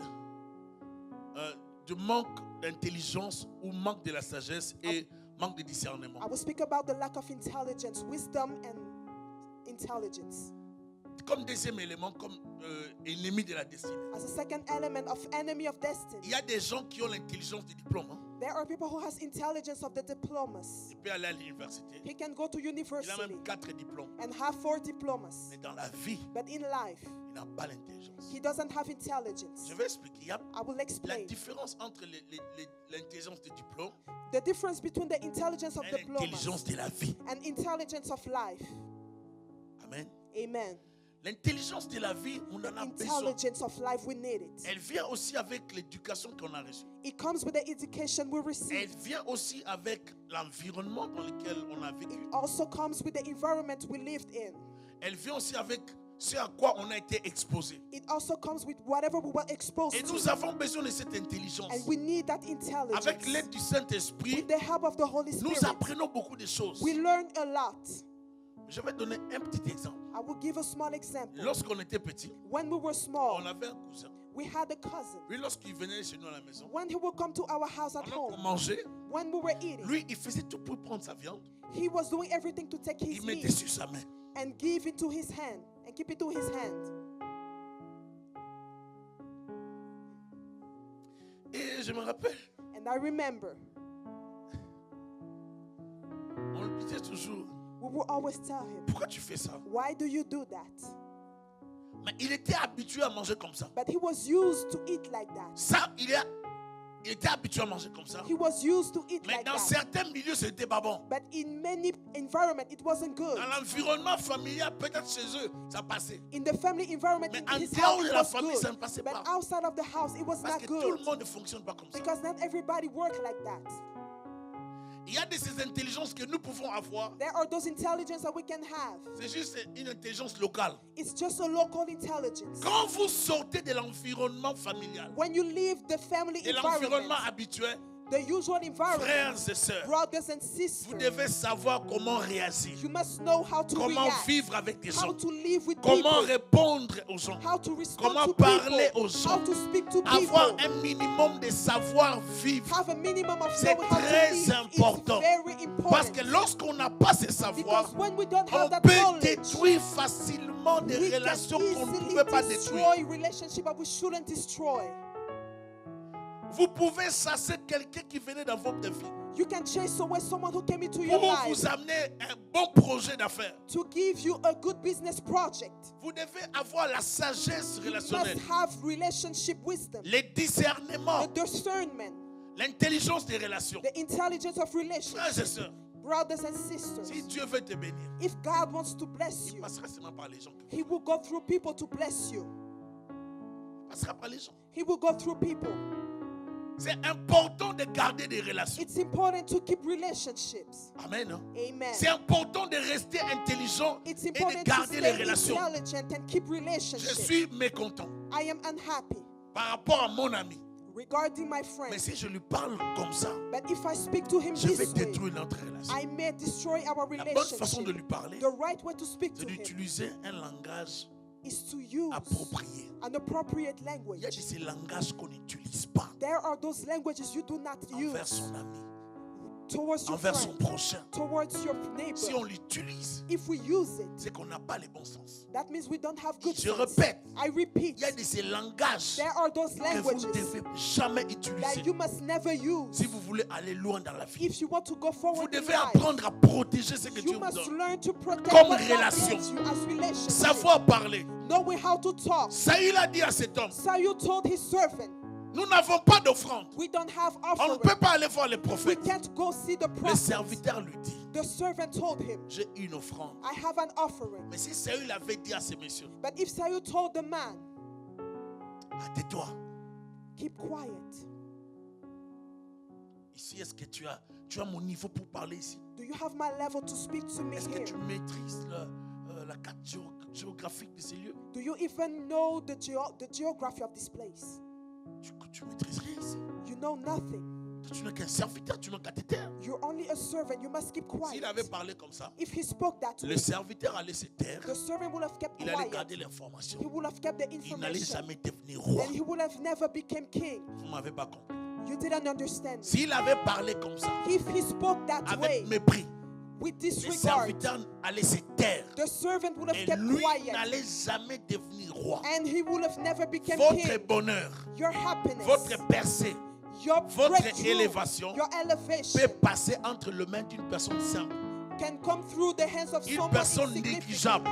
manque d'intelligence ou manque de la sagesse et manque de discernement. I will speak about the lack of intelligence, wisdom, and intelligence. Comme deuxième élément, comme ennemi de la destinée. As a second element of enemy of Il destiny, y a des gens qui ont l'intelligence du diplôme. Hein. there are people who has intelligence of the diplomas. Il peut aller à l'université. He can go to Il a university même 4 diplômes. and have 4 diplomas. Mais dans la vie, But in life, il n'a pas l'intelligence. he doesn't have intelligence. Je vais expliquer. Il y a I will la explain. différence entre l'intelligence du diplôme The difference between the intelligence of et l'intelligence diplomas de la vie. and intelligence of life. Amen. Amen. L'intelligence de la vie, on en a besoin. Intelligence of life, we need it. Elle vient aussi avec l'éducation qu'on a reçue. It comes with the education we Elle receive. vient aussi avec l'environnement dans lequel on a vécu. It also comes with the environment we lived in. Elle vient aussi avec ce à quoi on a été exposé. It also comes with whatever we were exposed Et nous to. avons besoin de cette intelligence. And we need that intelligence. Avec l'aide du Saint-Esprit, With the help of the Holy nous Spirit, apprenons beaucoup de choses. we learn a lot. Je vais donner un petit exemple. I will give a small example. Lorsqu'on était petit, When we were small, on avait un cousin. we had a cousin. Lui, lorsqu'il venait chez nous à la maison, When he would come to our house at pendant qu'on home, mangeait, when we were eating, lui, il faisait tout pour prendre sa viande. he was doing everything to take his Il mettait meat sur sa main. and give it to his hand and keep it to his hand. Et je me rappelle, And I remember, on lui disait toujours, we would always tell him, pourquoi tu fais ça? why do you do that? Mais il était habitué à manger comme ça. But he was used to eat like that. Ça, il était habitué à manger comme ça. He was used to eat Mais like dans that. certains milieux, c'était pas bon. But in many environments, it wasn't good. Dans l'environnement familial, peut-être chez eux, ça passait. In the family environment, Mais in en his dehors house, de it la was famille, ça ne good. passait But pas. outside of the house, it was Parce not que tout le good. monde ne fonctionne pas comme ça. Because not everybody work like that. Il y a de ces intelligences que nous pouvons avoir. There are those intelligence that we can have. C'est juste une intelligence locale. It's just a local intelligence. Quand vous sortez de l'environnement familial, When you leave the family de l'environnement environment, habituel, the usual environment, frères et sœurs, brothers and vous sisters, devez savoir comment réagir, you must know how to comment react, vivre avec des how gens, to live with comment people, répondre aux gens, how to respond comment to parler people, aux gens, how to speak to avoir people. un minimum de savoir-vivre. Have a minimum of C'est knowing how to très live. important. It's very Parce important. que lorsqu'on n'a pas ce savoir, Because when we don't on have that peut knowledge, détruire facilement des we can relations qu'on ne easily pouvait pas détruire. destroy relationships that we shouldn't destroy. Vous pouvez chasser quelqu'un qui venait dans votre vie You can chase away someone who came into your pour life vous amener un bon projet d'affaires. to give you a good business project. Vous devez avoir la sagesse You relationnelle, must have relationship wisdom, le discernement, the discernment, l'intelligence des relations. the intelligence of Frères et relationships. sœurs, Brothers and sisters, si Dieu veut te bénir, if God wants to bless il you, passera seulement par les gens. He will go through people to bless you. Il passera par les gens. He will go through people. C'est important de garder des relations. It's important to keep relationships. Amen. Hein? Amen. C'est important de rester intelligent It's et de important to garder les stay relations. intelligent and keep Je relationships. suis mécontent I am unhappy par rapport à mon ami. regarding my Mais friend. si je lui parle comme ça, But if I speak to him je vais this way, détruire notre relation. I may destroy our La bonne façon de relationship. lui parler, The right way to speak c'est to him d'utiliser un langage is to use approprié. an appropriate Il y a language. de ces langages qu'on n'utilise pas There are those languages you do not envers use son ami, towards your envers son friend, prochain. towards your Si on neighbor. l'utilise, If we use it, c'est qu'on n'a pas le bon sens. that means we don't have good Je sense. répète, I repeat, il y a de ces langages there are those que vous ne languages devez jamais that utiliser you must never use si vous voulez aller loin dans la vie. if you want to go Vous forward in devez life. apprendre à protéger ce que Dieu You vous must donne. learn to protect Comme what God relation. gives you as relationship. Savoir parler. Knowing how to talk. Saül a dit à cet homme, Samuel told his servant, nous n'avons pas d'offrande. we don't have On ne offering. peut pas aller voir les We prophètes. can't go see the Le prophet. serviteur lui dit, The servant told him, j'ai une offrande. I have an offering. Mais si Saül avait dit à ces messieurs, But if Samuel told the man, tais-toi. keep quiet. Ici, est-ce que tu as mon niveau pour parler ici? Do you have my level to speak to me Est-ce que here? tu maîtrises la carte géographique de ces lieux? Do you even know the geography of this place? Tu maîtrises rien ici. You know nothing. Tu n'es qu'un serviteur, tu n'es qu'un cathéter. You're only a servant. You must keep S'il quiet. avait parlé comme ça, If he spoke that le way, serviteur allait se taire. the servant would have kept Il allait quiet. garder l'information. He would have kept the Il n'allait information. jamais devenir roi. And he would have never become king. Vous ne m'avez pas compris. You didn't understand. S'il avait parlé comme ça, If he spoke that way, avec mépris, with les disregard, serviteurs allaient se taire. the servant would have Et kept lui quiet. n'allait jamais devenir roi. And he would have never become Votre king. bonheur, Your happiness, votre percée your votre breakthrough, élévation your elevation peut passer entre les mains d'une personne simple, can come through the hands of une someone personne insignificant, négligeable,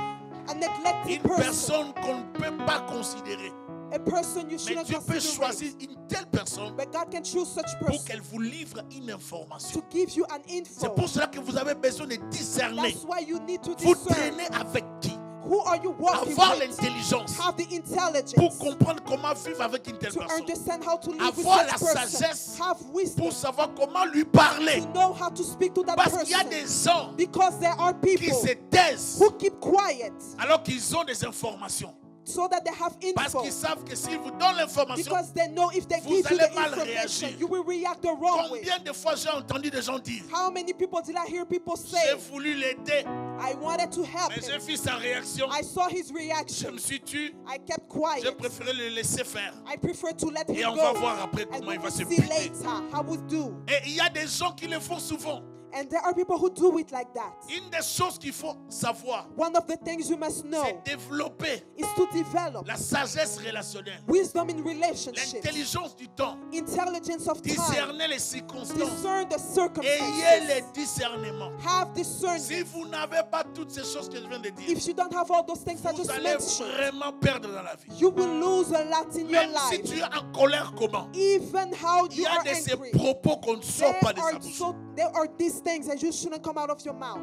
a neglected une person, personne qu'on ne peut pas considérer. a person you Mais shouldn't Dieu peut consider. choisir une telle personne But God can choose such pour person qu'elle vous livre une information. to give you an C'est info. pour cela que vous avez besoin de discerner. That's why you need to Vous discern. traînez avec qui? Who are you walking Avoir with? l'intelligence Have the pour intelligence comprendre comment vivre avec une telle to personne. understand how to live with Avoir such la person. sagesse Have wisdom pour savoir comment lui parler. to know how to speak to that Parce qu'il y a person. des gens Because there are qui people se taisent who keep quiet alors qu'ils ont des informations. so that they have Parce info. qu'ils savent que s'ils vous donnent l'information, Because they know if they vous give you allez the mal information, réagir. you will react the wrong way. combien de fois j'ai entendu des gens dire, How many people did I hear people j'ai say, voulu l'aider, I wanted to help mais j'ai him. vu sa réaction, I saw his je reaction. me suis tué, I kept j'ai quiet. préféré le laisser faire. I prefer to let Et him on va go. voir après And comment we il va will se see buter. later how we do. Et il y a des gens qui le font souvent. And there are people who do it like that. Une des choses qu'il faut savoir, One of the things you must know c'est développer is to develop la sagesse relationnelle, wisdom in relationships, l'intelligence du temps, intelligence of time, discerner les circonstances. discern the Ayez les circumstances, discernements. have Si discernment. vous n'avez pas toutes ces choses que je viens de dire, If you don't have all those things I vous just allez mentioned, vraiment perdre dans la vie. you will lose a lot in your Même si life. tu es en colère, comment? Even how Il you y a are de ces angry. propos qu'on ne sort pas de sa bouche. There are these things that you shouldn't come out of your mouth.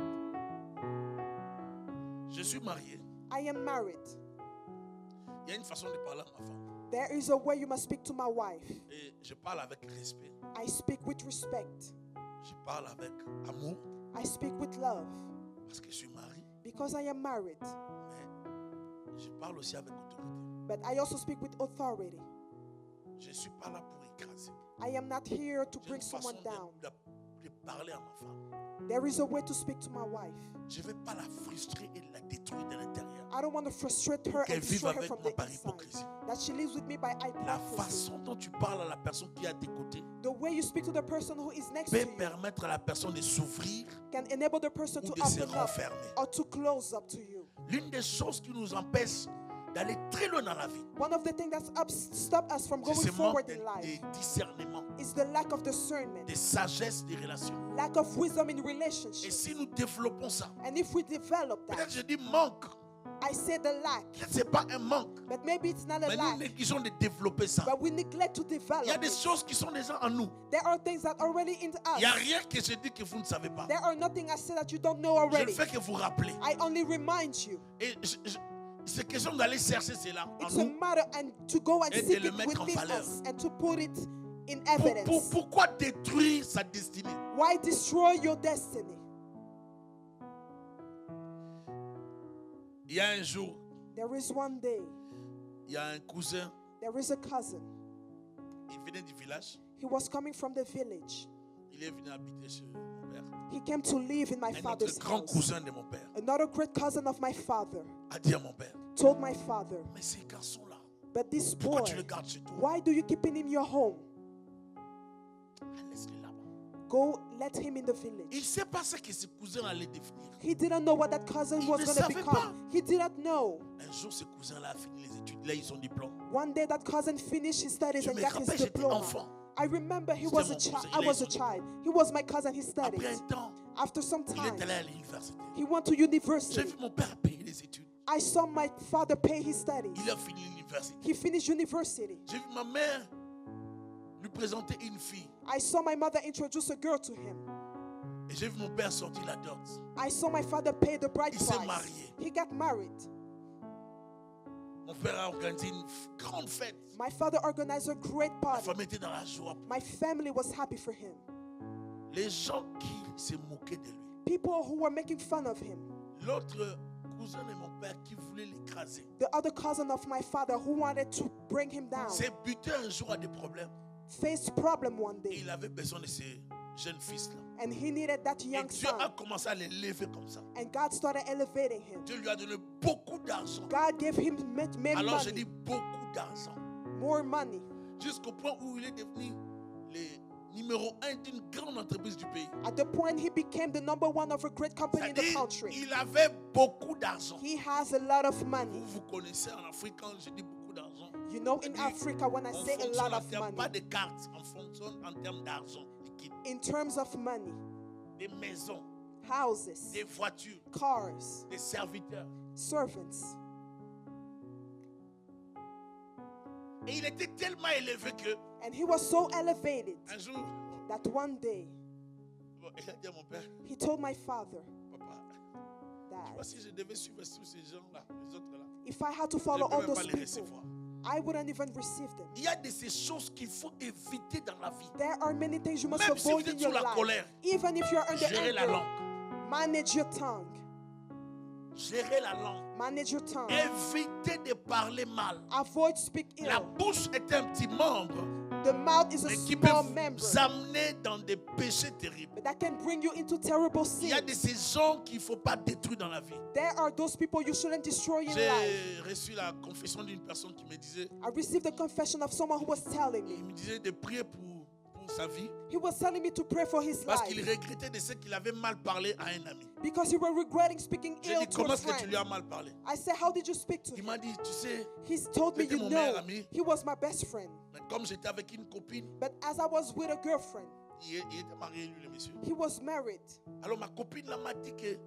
Je suis marié. I am married. Il y a une façon de parler à ma femme. There is a way you must speak to my wife. Et je parle avec respect. I speak with respect. Je parle avec amour I speak with love parce que je suis marié. because I am married. Mais je parle aussi avec autorité. But I also speak with authority. Je ne suis pas là pour écraser. I am not here to J'ai bring une façon someone down. de parler à ma femme. There is a way to speak to my wife. Je ne vais pas la frustrer et la détruire de l'intérieur. I don't want to frustrate her Qu'elle and vive destroy her avec from moi the par inside. hypocrisie. That she lives with me by La hypocrisy. façon dont tu parles à la personne qui est à tes côtés The way you speak to the person who is next peut to you permettre à la personne de s'ouvrir can enable the person ou to de se open up renfermer. or to close up to you. L'une des choses qui nous empêche d'aller très loin dans la vie, One of the things that stop us from c'est going ce manque forward de in life discernement, is the lack of discernment, de sagesse des relations. lack of wisdom in Et relationships. si nous développons ça, And if we develop peut-être that, je dis manque, I say the lack, peut-être ce n'est pas un manque, but maybe it's not a mais nous lack, négligeons de développer ça. but we neglect to develop Il y a des it. choses qui sont déjà en nous. There are things that are already in Il n'y a us. rien que je dis que vous ne savez pas. There are nothing I say that you don't know Je ne already. fais que vous rappeler. I only remind you. Et c'est question d'aller chercher cela en It's a nous. matter and to go and Et de seek le it mettre en within valeur. us and to put it in evidence. Pourquoi détruire sa destinée? Why destroy your destiny? Il y a un jour, There is one day, il y a un cousin, there is a cousin. il venait du village. He was coming from the village. Il est venu habiter chez mon père. He came to live in my Un father's autre grand house. cousin de mon père Another great cousin of my father a dit à mon père, told my father, mais ces garçons-là, but this pourquoi boy, tu le gardes chez toi? why do you keep him in your home? Ah, laisse-le là-bas. Go let him in the Il ne village. sait pas ce que ce cousin allait devenir. He didn't know what that cousin Il was ne going to savait become. pas. He didn't know. Un jour, ce cousin-là a fini les études. Là, ils ont diplôme. One day that cousin finished his studies Je and me got his rappelle, j'étais diploma. enfant. I remember he C'était was a mon child. cousin. I Il was a a étudié. child. He was my cousin. He studied. Après un temps, After some il time, est allé à l'université. he went to J'ai university. vu mon père payer les études. I saw my father pay his studies. Il a fini l'université. He finished university. J'ai vu ma mère lui présenter une fille. I saw my mother introduce a girl to him. Et j'ai vu mon père sortir la dot. I saw my father pay the bride Il s'est price. marié. He got married. Mon père a organisé une grande fête. My father organized a great La party. famille était dans la joie. My family was happy for him. Les gens qui se moquaient de lui. People who were making fun of him. L'autre cousin de mon père qui voulait l'écraser. The other cousin of my father who wanted to bring him down S'est buté un jour à des problèmes. faced problem one Et day. il avait besoin de ces jeunes fils-là. And he needed that Et young Dieu a son. commencé à les lever comme ça. And God started elevating him. Dieu lui a donné beaucoup d'argent. God gave him many Alors j'ai dit money, beaucoup d'argent. more money, Jusqu'au point où il est devenu le numéro 1 d'une grande entreprise du pays. at the point he became the number one of a great company in the C'est-à-dire, country. il avait beaucoup d'argent. He has a lot of money. Vous connaissez en Afrique quand je dis beaucoup d'argent. You know, in Africa, when I On say a fonctionne lot en of termes pas money, de cartes, on fonctionne en termes d'argent liquide. in terms of money, Des maisons, houses, des voitures, cars, des serviteurs. servants. Et il était tellement élevé que And he was so elevated un jour, that one day il a dit à mon père, he told my father papa, that si je devais suivre tous ces gens-là, les autres-là, if I had to je follow ne all peux même pas those les people, recevoir. I wouldn't even receive them. Il y a de ces choses qu'il faut éviter dans la vie. There are many things you must Même si avoid vous in êtes your sous la life. colère, Even if you're under gérez la anger, langue. manage your tongue. Gérez la langue. Manage your tongue. Évitez de parler mal. Avoid speak La ill. bouche est un petit membre, The mouth is a mais qui peut small member, vous amener dans des péchés terribles. but that can bring you into terrible Il y a sin. de ces gens qu'il ne faut pas détruire dans la vie. There are those people you shouldn't destroy in life. J'ai reçu la confession d'une personne qui me disait, I received the confession of someone who was telling il me. me disait de prier pour sa vie He was telling me to pray for his parce qu'il life regrettait de ce qu'il avait mal parlé à un ami. because he was regretting speaking J'ai ill dit, to comment a est-ce que tu lui friend. as mal parlé? I said, how did you speak to Il him? m'a dit, tu sais, He's told me, C'était you mon know, meilleur ami. he was my best friend. mais comme j'étais avec une copine, But as I was with a girlfriend, il était marié, lui, le monsieur. he was married. Alors ma copine là m'a dit que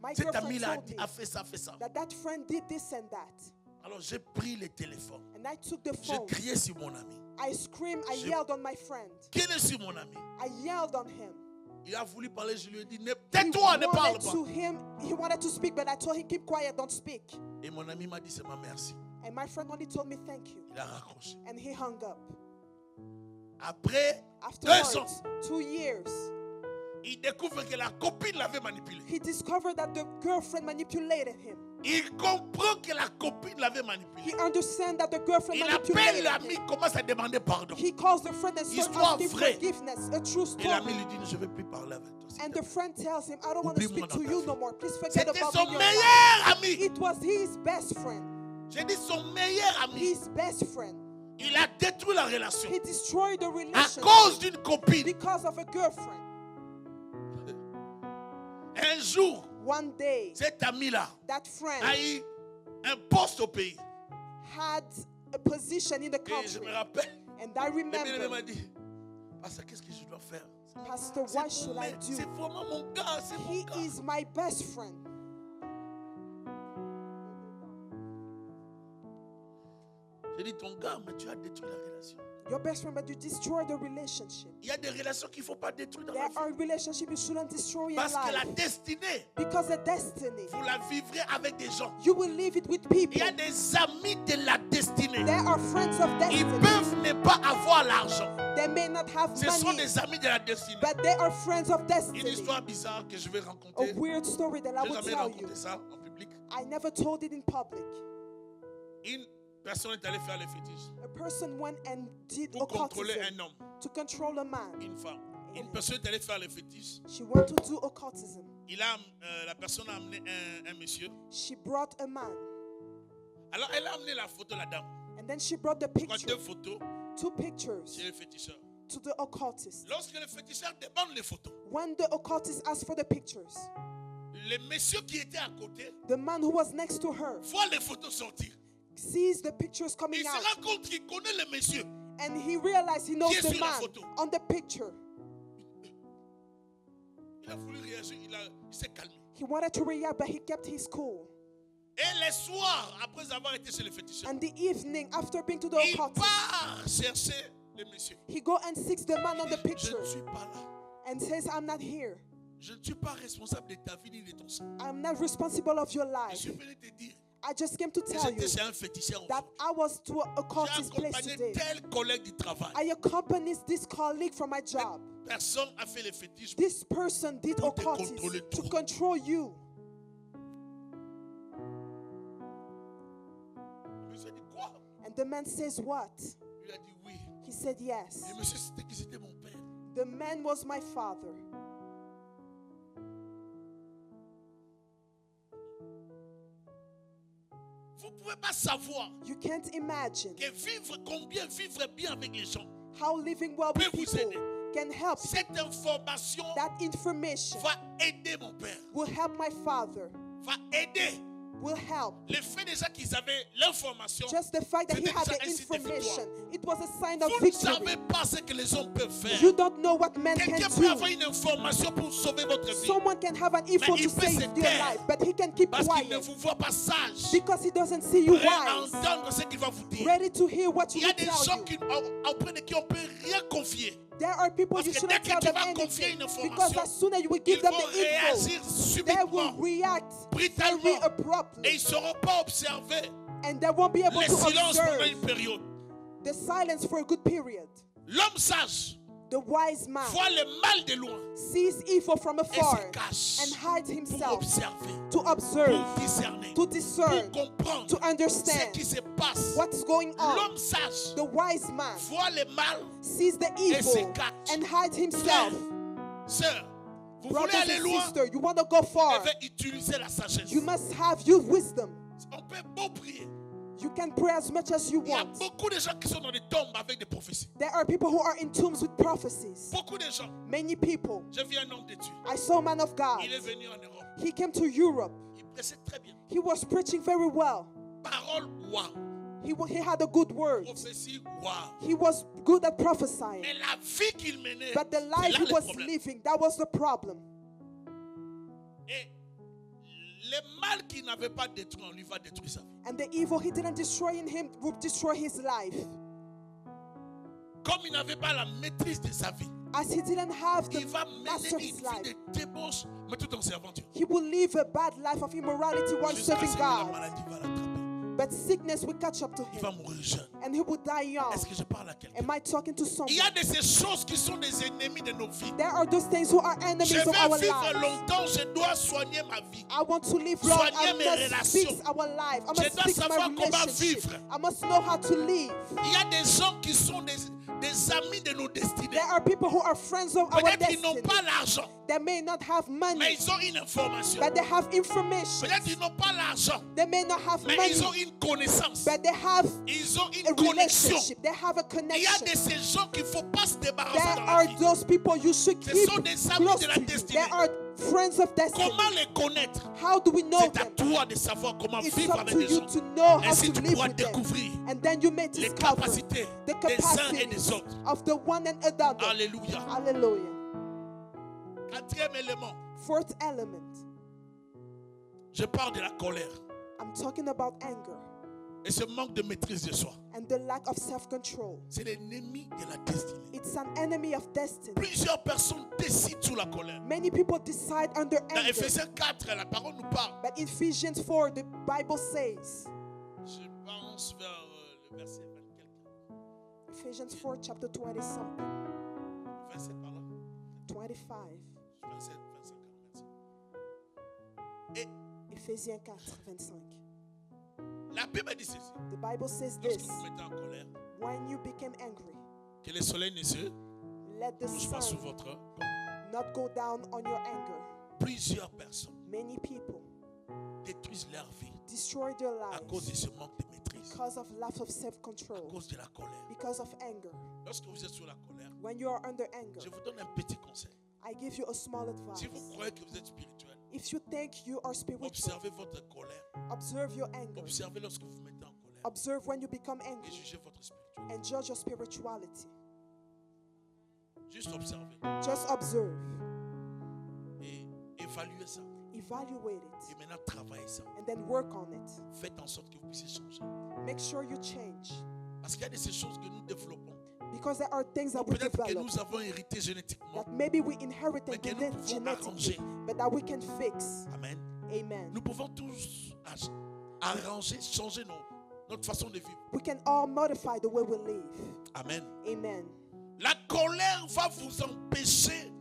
My cet girlfriend ami-là told me a fait ça, fait ça. that that friend did this and that. Alors j'ai pris le téléphone. And I took the J'ai phone. crié sur mon ami. I screamed, I J'ai- yelled on my friend. Quel est sur mon ami? I yelled on him. Il a voulu parler, je lui ai dit, He tais-toi, ne parle wanted pas. to him, he wanted to speak, but I told him, keep quiet, don't speak. Et mon ami m'a dit, c'est ma merci. And my friend only told me thank you. Il a raccroché. And he hung up. Après, Afterwards, 2 years, il découvre que la copine l'avait manipulé. he discovered that the girlfriend manipulated him. Il comprend que la copine l'avait He manipulé. understands that the girlfriend Il appelle manipulated l'ami, him. commence à demander pardon. He calls the friend and starts Histoire asking vraie. forgiveness. A true Et l'ami story. lui dit, je ne vais plus parler avec toi. And the friend tells him, I don't want to Oublie-moi speak dans to ta you vie. no more. Please forget C'était about son me in your life. meilleur ami. It was his best friend. J'ai dit son meilleur ami. His best friend. Il a détruit la relation He destroyed the à relationship cause d'une copine. because of a girlfriend. Un jour, One day, cet ami-là that friend a eu un poste au pays. had a position in the Et je country. me rappelle, And I le bien-aimé m'a remember, dit, Pasteur, qu'est-ce que je dois faire? Pastor, C'est what mon should I mec, do? c'est vraiment mon gars, c'est mon He gars. is my best friend. J'ai dit, ton gars, mais tu as détruit la relation. Your best friend, but you destroy the relationship. Il y a des relations qu'il ne faut pas détruire dans la There vie. are relationships you shouldn't destroy in Parce que la life. destinée, Because the destiny, vous la vivrez avec des gens. you will live it with Il people. y a des amis de la destinée. There are friends of Ils destiny. peuvent ne pas avoir l'argent. They may not have Ce sont money, des amis de la destinée. but they are friends of Une destiny. histoire bizarre que je vais A raconter. weird story that I Je n'ai will jamais tell you. raconté ça en public. I never told it in public. Une personne est allée faire les fétiches A person went and did pour contrôler occultism un homme, to control a man. une femme. Une personne est allée faire les fétiches. She went to do occultism. La personne a amené un monsieur. She brought a man. Alors elle a amené la photo, la dame. And then she brought the Quoi, picture, deux photos 2 pictures chez le féticheur. to the occultist. Lorsque le féticheur demande les photos, When the occultist asked for the pictures, le monsieur qui était à côté the man who was next to her voit les photos sortir. sees the pictures coming Il se out. rend compte qu'il connaît le monsieur. And he realized he knows Qui est the sur la man photo? on the picture. Il a voulu réagir, il s'est calmé. He wanted to react, but he kept his cool. Et les soirs, après avoir été chez le féticheur, And the evening, after being to the il occultist, part chercher le monsieur. he go and seeks the man on the Je picture ne suis pas là. and says, I'm not here. Je ne suis pas responsable de ta vie ni de ton sang. I'm not responsible of your Je life. suis venu te dire I just came to que tell you j'étais chez un féticheur. that I was to a J'ai occultist place accompagné today. tel collègue du travail. I accompanied this colleague from my job. Personne a fait les fétiches. This person did Pour te occultism contrôler to toi. control you. Le monsieur a dit quoi? And the man says, what? Il a dit oui. He said, yes. Le monsieur c'était qui? C'était mon père. The man was my father. Vous ne pouvez pas savoir You can't imagine que combien vivre bien avec les gens how living well with peut vous people aider. can help. Cette information That information va aider mon père. will help my father, Va aider. will help. Le fait déjà qu'ils avaient l'information, Just the fact that he C'était had déjà the un signe de information, it was a sign of vous ne victory. savez pas ce que les hommes peuvent faire. You don't know what men Quelqu'un can peut avoir do. une information pour sauver votre vie. Someone can have an info Mais il to peut save se your taire life, but he can keep Parce qu'il ne quiet vous voit pas sage. because he doesn't see you Prêt à wise, entendre ce qu'il va vous dire. ready to hear what Il you y a will des tell gens you. auprès de qui on ne peut rien confier. There are people Parce you que shouldn't dès que tell tu them vas confier anything une because information, as soon as you will Ils give them vont the info, réagir they will subitement, react very brutalement. Et abruptly ils ne sauront pas observer and they won't be able le to silence pendant observe une période. the silence for a good period. L'homme sage The wise man voit le mal de loin sees evil from et afar se cache and hides pour himself observer, to observe, pour discerner, to pour discern, comprendre to ce understand qui se passe. what's going on. L'homme sage The wise man voit le mal. sees the evil and hides himself. Sœur, vous voulez Brothers aller and loin, sisters, you want to go vous far, devez utiliser la sagesse. you must have your wisdom. On peut beau prier. You can pray as much as you Il y a want. beaucoup de gens qui sont dans des tombes avec des prophéties. There are people who are in tombs with prophecies. Beaucoup de gens. Many people. J'ai vu un homme de Dieu. I saw a man of God. Il est venu en Europe. He came to Europe. Il prêchait très bien. He was preaching very well. Parole, wow. He had a good word. Prophétie, wow. He was good at prophesying. Mais la vie qu'il menait, But the c'est life là he le was problème. living, that was the problem. Et le mal qu'il n'avait pas détruit, on lui va détruire sa vie. And the evil he didn't destroy in him would destroy his life. Comme il n'avait pas la maîtrise de sa vie, As he didn't have the il va master mener of une his vie life, de débauche, mais tout en servant Dieu. he will live a bad life of immorality while Jusqu'à serving ce que la God. maladie va l'attraper. But sickness will catch up to Il va him. mourir jeune. And he will die young. Est-ce que je parle à quelqu'un? Am I talking to someone? Il y a de ces choses qui sont des ennemis de nos vies. There are those things who are Je enemies of our vais vivre lives. longtemps, je dois soigner ma vie. I want to live long. Soigner I mes must relations. fix our life. I Je must dois fix my savoir comment relationship. vivre. I must know how to live. Il y a des gens qui sont des amis de nos destinées. There are people who are friends of our Peut-être qu'ils n'ont destiny. pas l'argent, They may not have mais money, ils ont une information. but they have information. Peut-être qu'ils n'ont pas l'argent, They may not have mais ils ont money, une connaissance. but they have Ils ont a une connexion. relationship. They have a Il y a connection. de ces gens qu'il ne faut pas se débarrasser There dans la are vie. those people you should Ce keep sont des amis close de la to you. destinée. There are friends of destiny. Comment les connaître? How do we know C'est à them? toi de savoir comment It's vivre up avec to des you gens. to know how Ainsi, to tu live pourras with them. découvrir And then you may les discover capacités the des uns et des capacities autres. of the one and another. Alléluia. Hallelujah. Quatrième élément, Fourth element. je parle de la colère I'm talking about anger et ce manque de maîtrise de soi. and the lack of self-control. C'est l'ennemi de la destinée. It's an enemy of destiny. Plusieurs personnes décident sous la colère. Many people decide under Dans anger. Ephésiens 4, la parole nous parle. But in Ephesians 4, the Bible says, Je pense vers le verset 24. Ephesians 4, chapter 20 something, 27 par là. 25. 27, 25, 25. Et Ephésiens 4, 25. la Bible dit ceci. The Bible says Lorsque this: vous mettez en colère, when you became angry, que le soleil ne se let the couche pas sous sun votre colère. not go down on your anger. Plusieurs personnes Many people détruisent leur vie destroy their à cause de lives ce manque de maîtrise, because of lack of à self-control, cause de la colère. because of anger. Lorsque vous êtes sous la colère, When you are under anger, je vous donne un petit conseil. I give you a small Si vous advice. croyez que vous êtes spirituel, If you think you are spiritual, observez votre colère. observe your anger. Observez lorsque vous vous mettez en colère Observe when you become et angry jugez votre spiritualité. and judge your spirituality. Juste observez Just observe, et évaluez ça. evaluate Et it, maintenant, travaillez ça. and then work on it. Faites en sorte que vous puissiez changer. Make sure you change, Parce qu'il y a de ces choses que nous développons. because there are things that we Peut-être que develop nous avons hérité génétiquement, that maybe we inherited mais que nous within pouvons genetically, arranger. but that we can fix. Amen. Amen. Nous pouvons tous arranger, changer notre façon de vivre. We can all modify the way we live. Amen. Amen. La colère va vous empêcher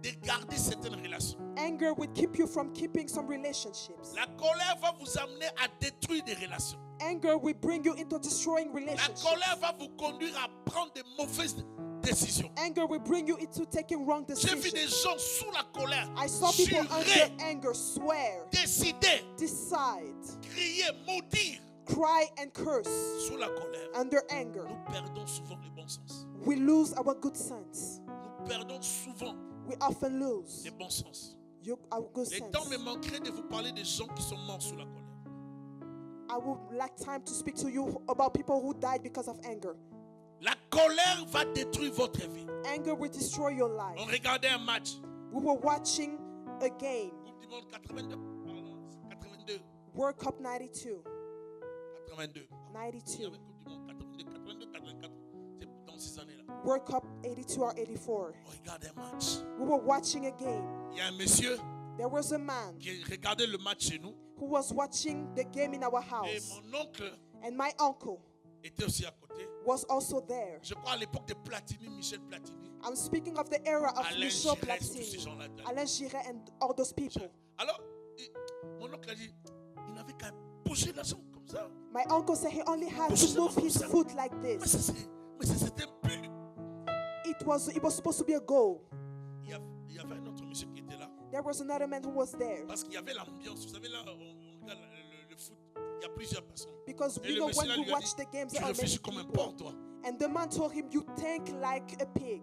de garder certaines relations. Anger will keep you from keeping some relationships. La colère va vous amener à détruire des relations. Anger will bring you into destroying La relationships. colère va vous conduire à prendre de mauvaises décisions. Anger will bring you into taking wrong J'ai vu des decisions. gens sous la colère I saw people jurer, under anger swear, décider, decide, crier, maudire. cry, and curse. Sous la colère, Under anger, nous perdons souvent le bon sens. we lose our good sense. Nous perdons souvent We often lose le bon sens. our good Le sense. temps me manquerait de vous parler des gens qui sont morts sous la colère. I would like time to speak to you about people who died because of anger. La colère va détruire votre vie. Anger will destroy your On life. regardait un match. We were watching a game, Coupe du monde 82. Pardon, 82. World Cup 92. 82. Il y 92. avait Coupe du monde 82, 82, 84. C'est dans ces années-là. World Cup 82 or 84. On regarde un match. We were watching a game. Il y a un monsieur There was a man qui regardait le match chez nous. who was watching the game in our Et house. mon oncle And my uncle était aussi à côté. was also there. Je parle à l'époque de Platini, Michel Platini. I'm speaking of the era of Alain Michel Giresse, tous ces Platini, gens-là. Alain Giresse, and all those people. Alors, mon oncle a dit, il n'avait qu'à bouger la jambe comme ça. My uncle said he only had to move his foot like Mais this. c'était un but. It was supposed to be a goal. Il y avait un autre monsieur qui était là. There was another man who was there. Parce qu'il y avait l'ambiance. Vous savez, là, on regarde le foot. Il y a plusieurs personnes. Because Et you le know monsieur when là you lui a watch dit, the games, tu there are many réfléchis comme un people. porc, toi. And the man told him, you think like a pig.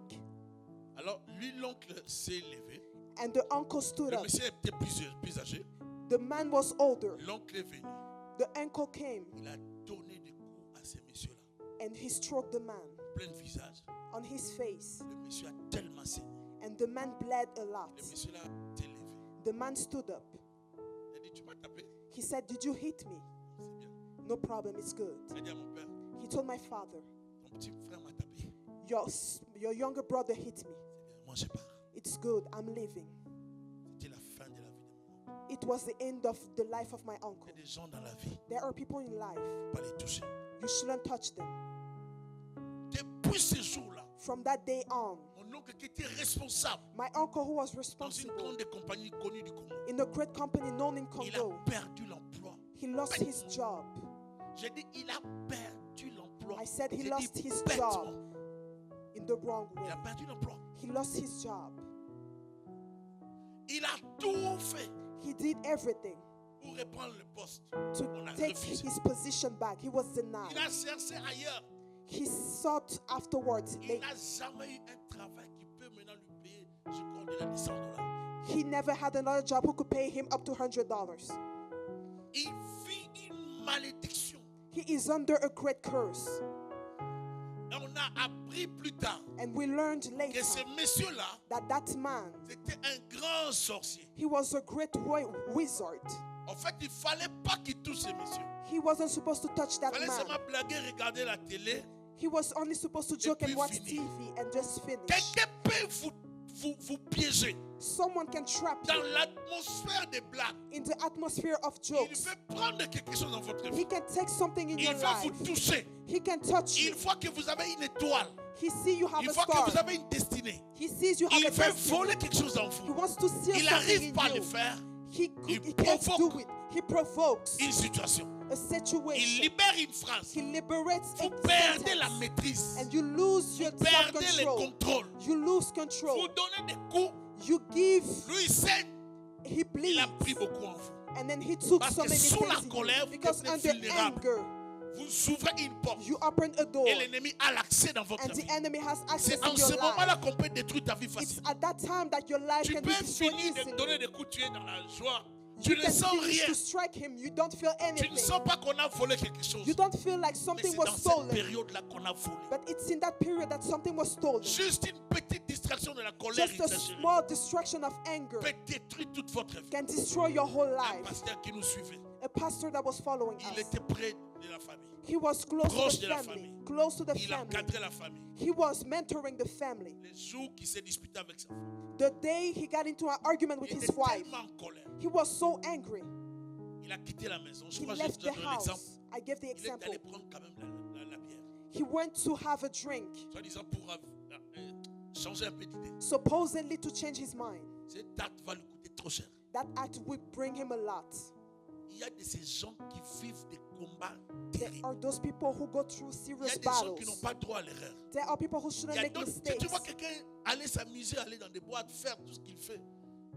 Alors, lui, l'oncle s'est levé. And the uncle stood Le up. monsieur était plus âgé. The man was older. L'oncle est venu. The uncle came Il a donné des coups à ces messieurs-là. and he stroked the man Plein de visage. on his face. Le monsieur a tellement saigné. And the man bled a lot. Le monsieur là s'est levé. The man stood up. Il a dit, tu m'as tapé? He said, did you hit me? C'est bien. No problem, it's good. Il a dit à mon père, He told my father, ton petit frère m'a tapé. your younger brother hit me. C'est bien. Moi, je pars. It's good, I'm leaving. C'était la fin de la vie de mon oncle. It was the end of the life of my Il y uncle. a des gens dans la vie, There are people in life, pas les toucher. you shouldn't touch them. Depuis ce jour-là, From that day on, mon oncle qui était responsable my uncle who was dans une responsible grande compagnie connue du Congo, in a great company known in il a Congo, perdu l'emploi. he lost his job. J'ai dit, il a perdu l'emploi. I said he J'ai lost dit, his bêtement. job in the wrong Il way. a perdu l'emploi. He lost his job. Il a tout fait He did everything pour reprendre le poste. to On a take refusé. his position back. He was denied. Il a cherché ailleurs. He sought afterwards. Il n'a jamais eu un travail qui peut maintenant lui payer, je crois, de la $100. He never had another job who could pay him up to $100. Il vit une malédiction. He is under a great curse. Et on a appris plus tard And we learned que later ce monsieur-là, that man, c'était un grand sorcier. he was a great wizard. En fait, il ne fallait pas qu'il touche ce monsieur. He wasn't supposed to touch Il that fallait man. seulement blaguer, regarder la télé. He was only supposed to joke puis and watch finir. TV and just finish. Quelqu'un peut vous piéger Someone can trap dans you l'atmosphère des blagues. in the atmosphere of Il jokes. veut prendre quelque chose dans votre He vie. can take something in Il your veut vous life. toucher. He can touch Il you. voit que vous avez une étoile. He sees you have Il a voit que star. vous avez une destinée. He sees you have Il a veut destiny. voler quelque chose en He vous. wants to steal Il something n'arrive in pas à le you. faire. He Il can't provoque. do it. He provokes Une situation. a Il situation. libère une phrase. He liberates Vous a perdez la sentence. maîtrise. And you lose your Vous perdez le self-control. contrôle. You lose Vous control. donnez des coups. You give. Lui, il saigne. He Il a pris bleeds. beaucoup en vous. And then he took Parce so que many sous la things in colère, you. vous Because devenez under vulnérable. anger, Vous ouvrez une porte. you open a door. Et l'ennemi a l'accès dans votre And vie. the enemy has access C'est en in ce your moment-là life. qu'on peut détruire ta vie It's facilement. at that time that your life Tu can peux be destroyed finir de easily. donner des coups, tu es dans la joie. Tu You ne can sens finish rien. to strike him. You don't feel Tu ne anything. sens pas qu'on a volé quelque chose. You don't feel like Mais something c'est was dans cette stolen. période-là qu'on a volé. But it's in that period that something was stolen. Juste une petite distraction de la colère Just a exagérée small distraction of anger peut détruire toute votre vie. can destroy your whole Un life. pasteur qui nous suivait, A pastor that was following il us, était près de la famille. he was close proche to de the la family. famille. Close to the Il family. encadrait la famille. He was mentoring the family. Les jours qu'il s'est disputé avec sa femme, The day he got into an argument with il his était wife, tellement en colère. he was so angry. Il a quitté la maison. Je He crois que je left the donne un exemple. house. I gave the Il est example. allé prendre quand même la bière. He went to have a drink, Soi-disant pour changer un peu d'idée. supposedly to change his mind. Cet acte va lui coûter trop cher. That act would bring him a lot. Il y a de ces gens qui vivent des combats There terribles. are those people who go through Il y serious a des gens qui n'ont battles. pas droit à l'erreur. There are people who Il shouldn't y a make d'autres. mistakes. Tu vois quelqu'un aller s'amuser, aller dans des boîtes, faire tout ce qu'il fait.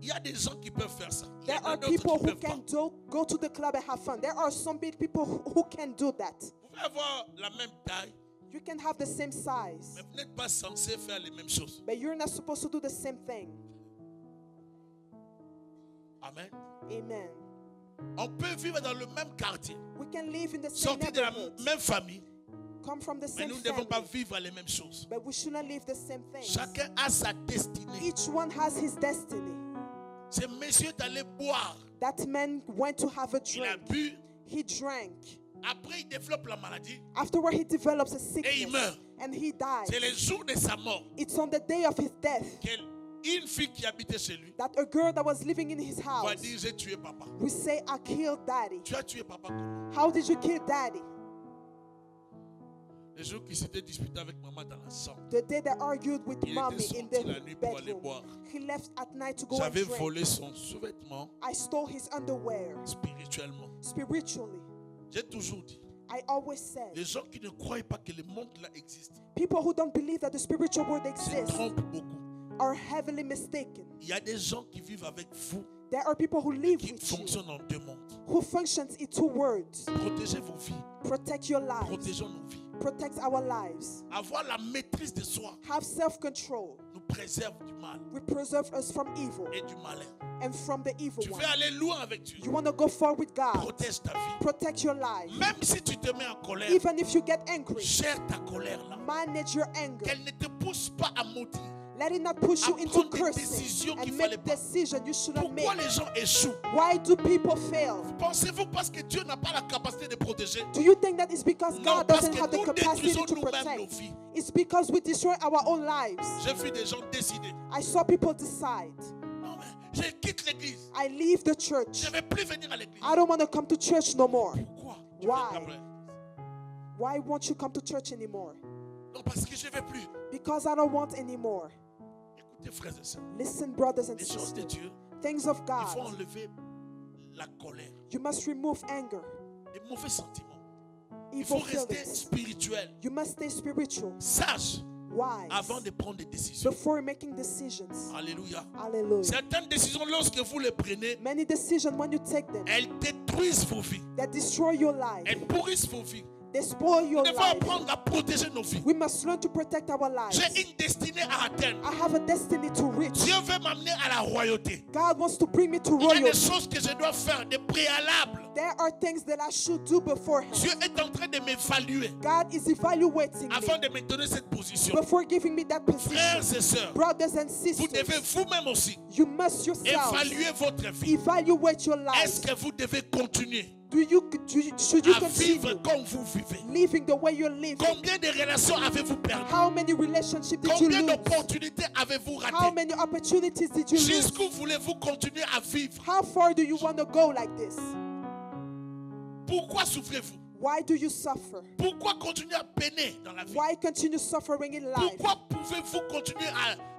Il y a des gens qui peuvent faire ça. Il y There en a are d'autres people qui who peuvent pas. can go to the club and have fun. There are some people who can do that. Vous pouvez avoir la même taille, You can have the same size, mais vous n'êtes pas censé faire les mêmes choses. but you're not supposed to do the same thing. Amen. Amen. On peut vivre dans le même quartier, We can live in the same sortir de la neighborhood, même famille, come from the mais same nous ne devons pas family, vivre les mêmes choses. but we shouldn't live the same things. Chacun a sa destinée. Each one has his destiny. Ce monsieur est allé boire. That man went to have a Il a drink. bu. He drank. Après, il développe la maladie. Afterward, he develops a Et il sickness meurt. and he dies. C'est le jour de sa mort It's on the day of his death qu'une fille qui habitait chez lui that a girl that was living in his va house dire j'ai tué papa. will say, I killed daddy. Tu as tué papa comment? How did you kill daddy? Le jour qu'il s'était disputé avec maman dans la chambre. The day they argued with Il était mommy in sorti la the nuit pour aller bedroom. boire. He left at night to go and J'avais drink. volé son sous-vêtement I stole his underwear spirituellement. spiritually. J'ai toujours dit, I always said, les gens qui ne croient pas que le monde là existe people who don't believe that the spiritual world se exists trompent beaucoup. are heavily mistaken. Il y a des gens qui vivent avec vous, There are people who live qui with you, fonctionnent en deux mondes. who functions in two words. Protégez vos vies, Protect your lives. protégeons nos vies. Protect our lives. Avoir la maîtrise de soi Have self-control. nous préserve du mal We preserve us from evil et du malin. and from the evil Tu one. veux aller loin avec Dieu, You want to go far with God. protège ta vie. Protect your life. Même si tu te mets en colère, Even if you get angry, gère ta colère là. manage your anger. Qu'elle ne te pousse pas à maudire. Let it not push you À into prendre des cursing décisions qu'il and fallait make pas. decisions you shouldn't Pourquoi make. les gens échouent? Why do people fail? Pensez-vous parce que Dieu n'a pas la capacité de protéger? Do you think that it's because Non, God parce doesn't que have the nous capacity détruisons to nous-mêmes nos protect? vies. It's because we destroy our own lives. J'ai vu des gens décider. I saw people decide. Non, mais Je quitte l'église. I leave the church. Je ne vais plus venir à l'église. I don't want to come to church no more. Pourquoi? Tu Why? veux pas? Why won't you come to church anymore? Non, parce que je ne vais plus. Because I don't want anymore. Écoutez, frères et sœurs, Listen, brothers and les choses de sisters. Dieu, Things of il faut God. enlever la colère, You must remove anger, les mauvais sentiments. Il faut evil rester feelings. spirituel, You must stay spiritual, sage, avant wise, de prendre des décisions. before making decisions. Alléluia. Hallelujah. Certaines décisions, lorsque vous les prenez, Many decisions, when you take them, elles détruisent vos vies. that destroy your life, Elles pourrissent vos vies. they spoil your Nous devons life. apprendre à protéger nos vies. We must learn to protect our lives. J'ai une destinée à atteindre. I have a destiny to reach. Dieu veut m'amener à la royauté. God wants to bring me to Il y a des royalty. choses que je dois faire, des préalables. There are things that I should do beforehand. Dieu est en train de m'évaluer God is evaluating afin me de me donner cette position. before giving me that position. Frères et sœurs, Brothers and vous devez sisters, vous-même aussi you must yourself évaluer votre vie. evaluate your Est-ce life. que vous devez continuer Should you à vivre continue comme vous vivez? living the way you're living? Combien de relations avez-vous perdu? How many relationships did you Combien lose? d'opportunités avez-vous How ratées? many opportunities did you lose? Jusqu'où voulez-vous continuer à vivre? How far do you want to go like this? Pourquoi souffrez-vous? Why do you suffer? Pourquoi continuer à peiner dans la vie? Why continue suffering in life? Pourquoi pouvez-vous continuer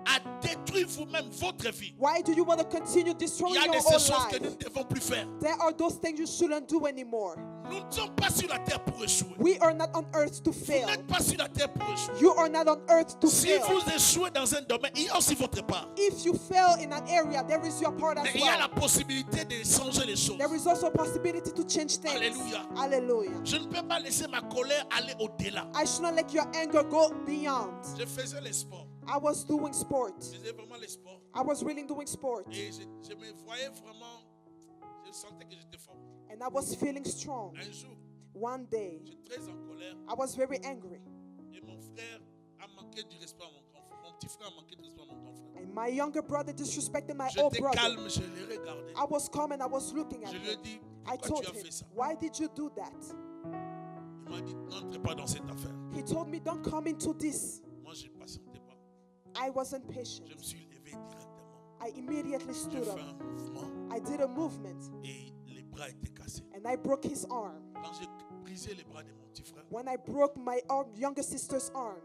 à détruire vous-même votre vie? Why do you want to continue Il destroying y a your de own ces choses que nous life? ne devons plus faire. There are those things you shouldn't do anymore. Nous ne sommes pas sur la terre pour échouer. We are not on earth to Vous fail. n'êtes pas sur la terre pour échouer. You are not on earth to Si fail. vous échouez dans un domaine, il y a aussi votre part. If you fail in an area, there is your part Mais as il y a well. la possibilité de changer les choses. There is also a possibility to change things. Hallelujah. Hallelujah. Je ne peux pas laisser ma colère aller au-delà. I should not let your anger go beyond. Je faisais les sports. I was doing sport. Je faisais vraiment les sports. I was really doing sport. Et je me voyais vraiment, je sentais que j'étais fort. And I was feeling strong. Un jour, One day, j'étais très en colère I was very angry. et mon frère a manqué du respect à mon grand frère. Mon petit frère a manqué du respect à mon grand frère. And my younger brother disrespected my old J'étais brother. calme, je l'ai regardé. I was calm and I was looking at Je lui ai him. dit, I pourquoi told tu as him, fait ça? why did you do that? Il m'a dit, n'entre pas dans cette affaire. He told me, don't come into this. Moi, je ne patientais pas. I wasn't patient. Je me suis levé directement. I immediately J'ai stood fait up. un mouvement I did a movement et les bras étaient cassés. and I broke his arm. Quand j'ai brisé les bras de mon petit frère, When I broke my younger sister's arm,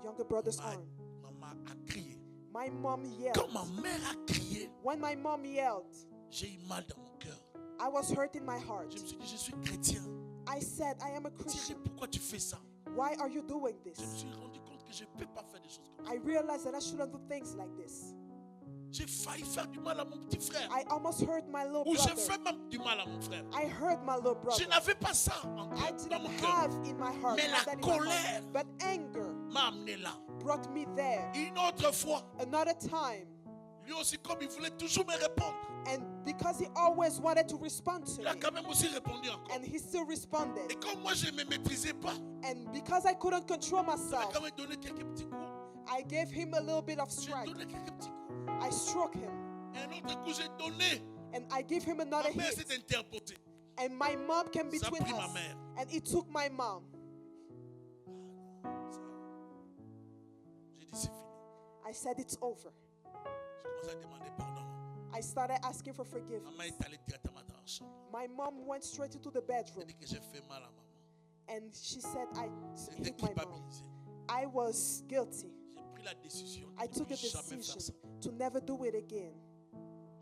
younger brother's arm, maman a crié. my mom yelled. Quand ma mère a crié, When my mom yelled, j'ai eu mal dans mon cœur. I was hurt in my heart. Je me suis dit, je suis chrétien. I said, I am a Thierry, Christian. pourquoi tu fais ça? Why are you doing Je me this? suis rendu compte que je ne peux pas faire des choses comme ça. I realized that I shouldn't do things like this. J'ai failli faire du mal à mon petit frère. I almost hurt my little Ou j'ai brother. fait même du mal à mon frère. I hurt my little brother. Je n'avais pas ça en I cœur, dans didn't mon cœur. have in my heart. Mais not la that in my heart. colère But anger m'a amené là. brought me there. Une autre fois, Another time. lui aussi, comme il voulait toujours me répondre, And because he always wanted to respond to il a me. quand même aussi répondu encore. And he still responded. Et comme moi, je ne me maîtrisais pas, And because I couldn't control il m'a myself, quand même donné quelques petits coups. I gave him a little bit of J'ai strike. donné quelques petits coups. I struck him. Et un autre coup, j'ai donné. And I gave him another Ma mère hit. s'est interposée. And my mom came Ça a between pris ma us. mère. And he took my mom. J'ai dit, c'est fini. I said, it's over. J'ai commencé à demander pardon. I started asking for Maman forgiveness. est allée directement dans la chambre. My mom went straight into the Elle bedroom. a dit que j'ai fait mal à maman. And she said, I C'était hit my mom. culpabilisé. I was guilty. J'ai pris la décision I de ne took a plus jamais faire decision ça. to never do it again.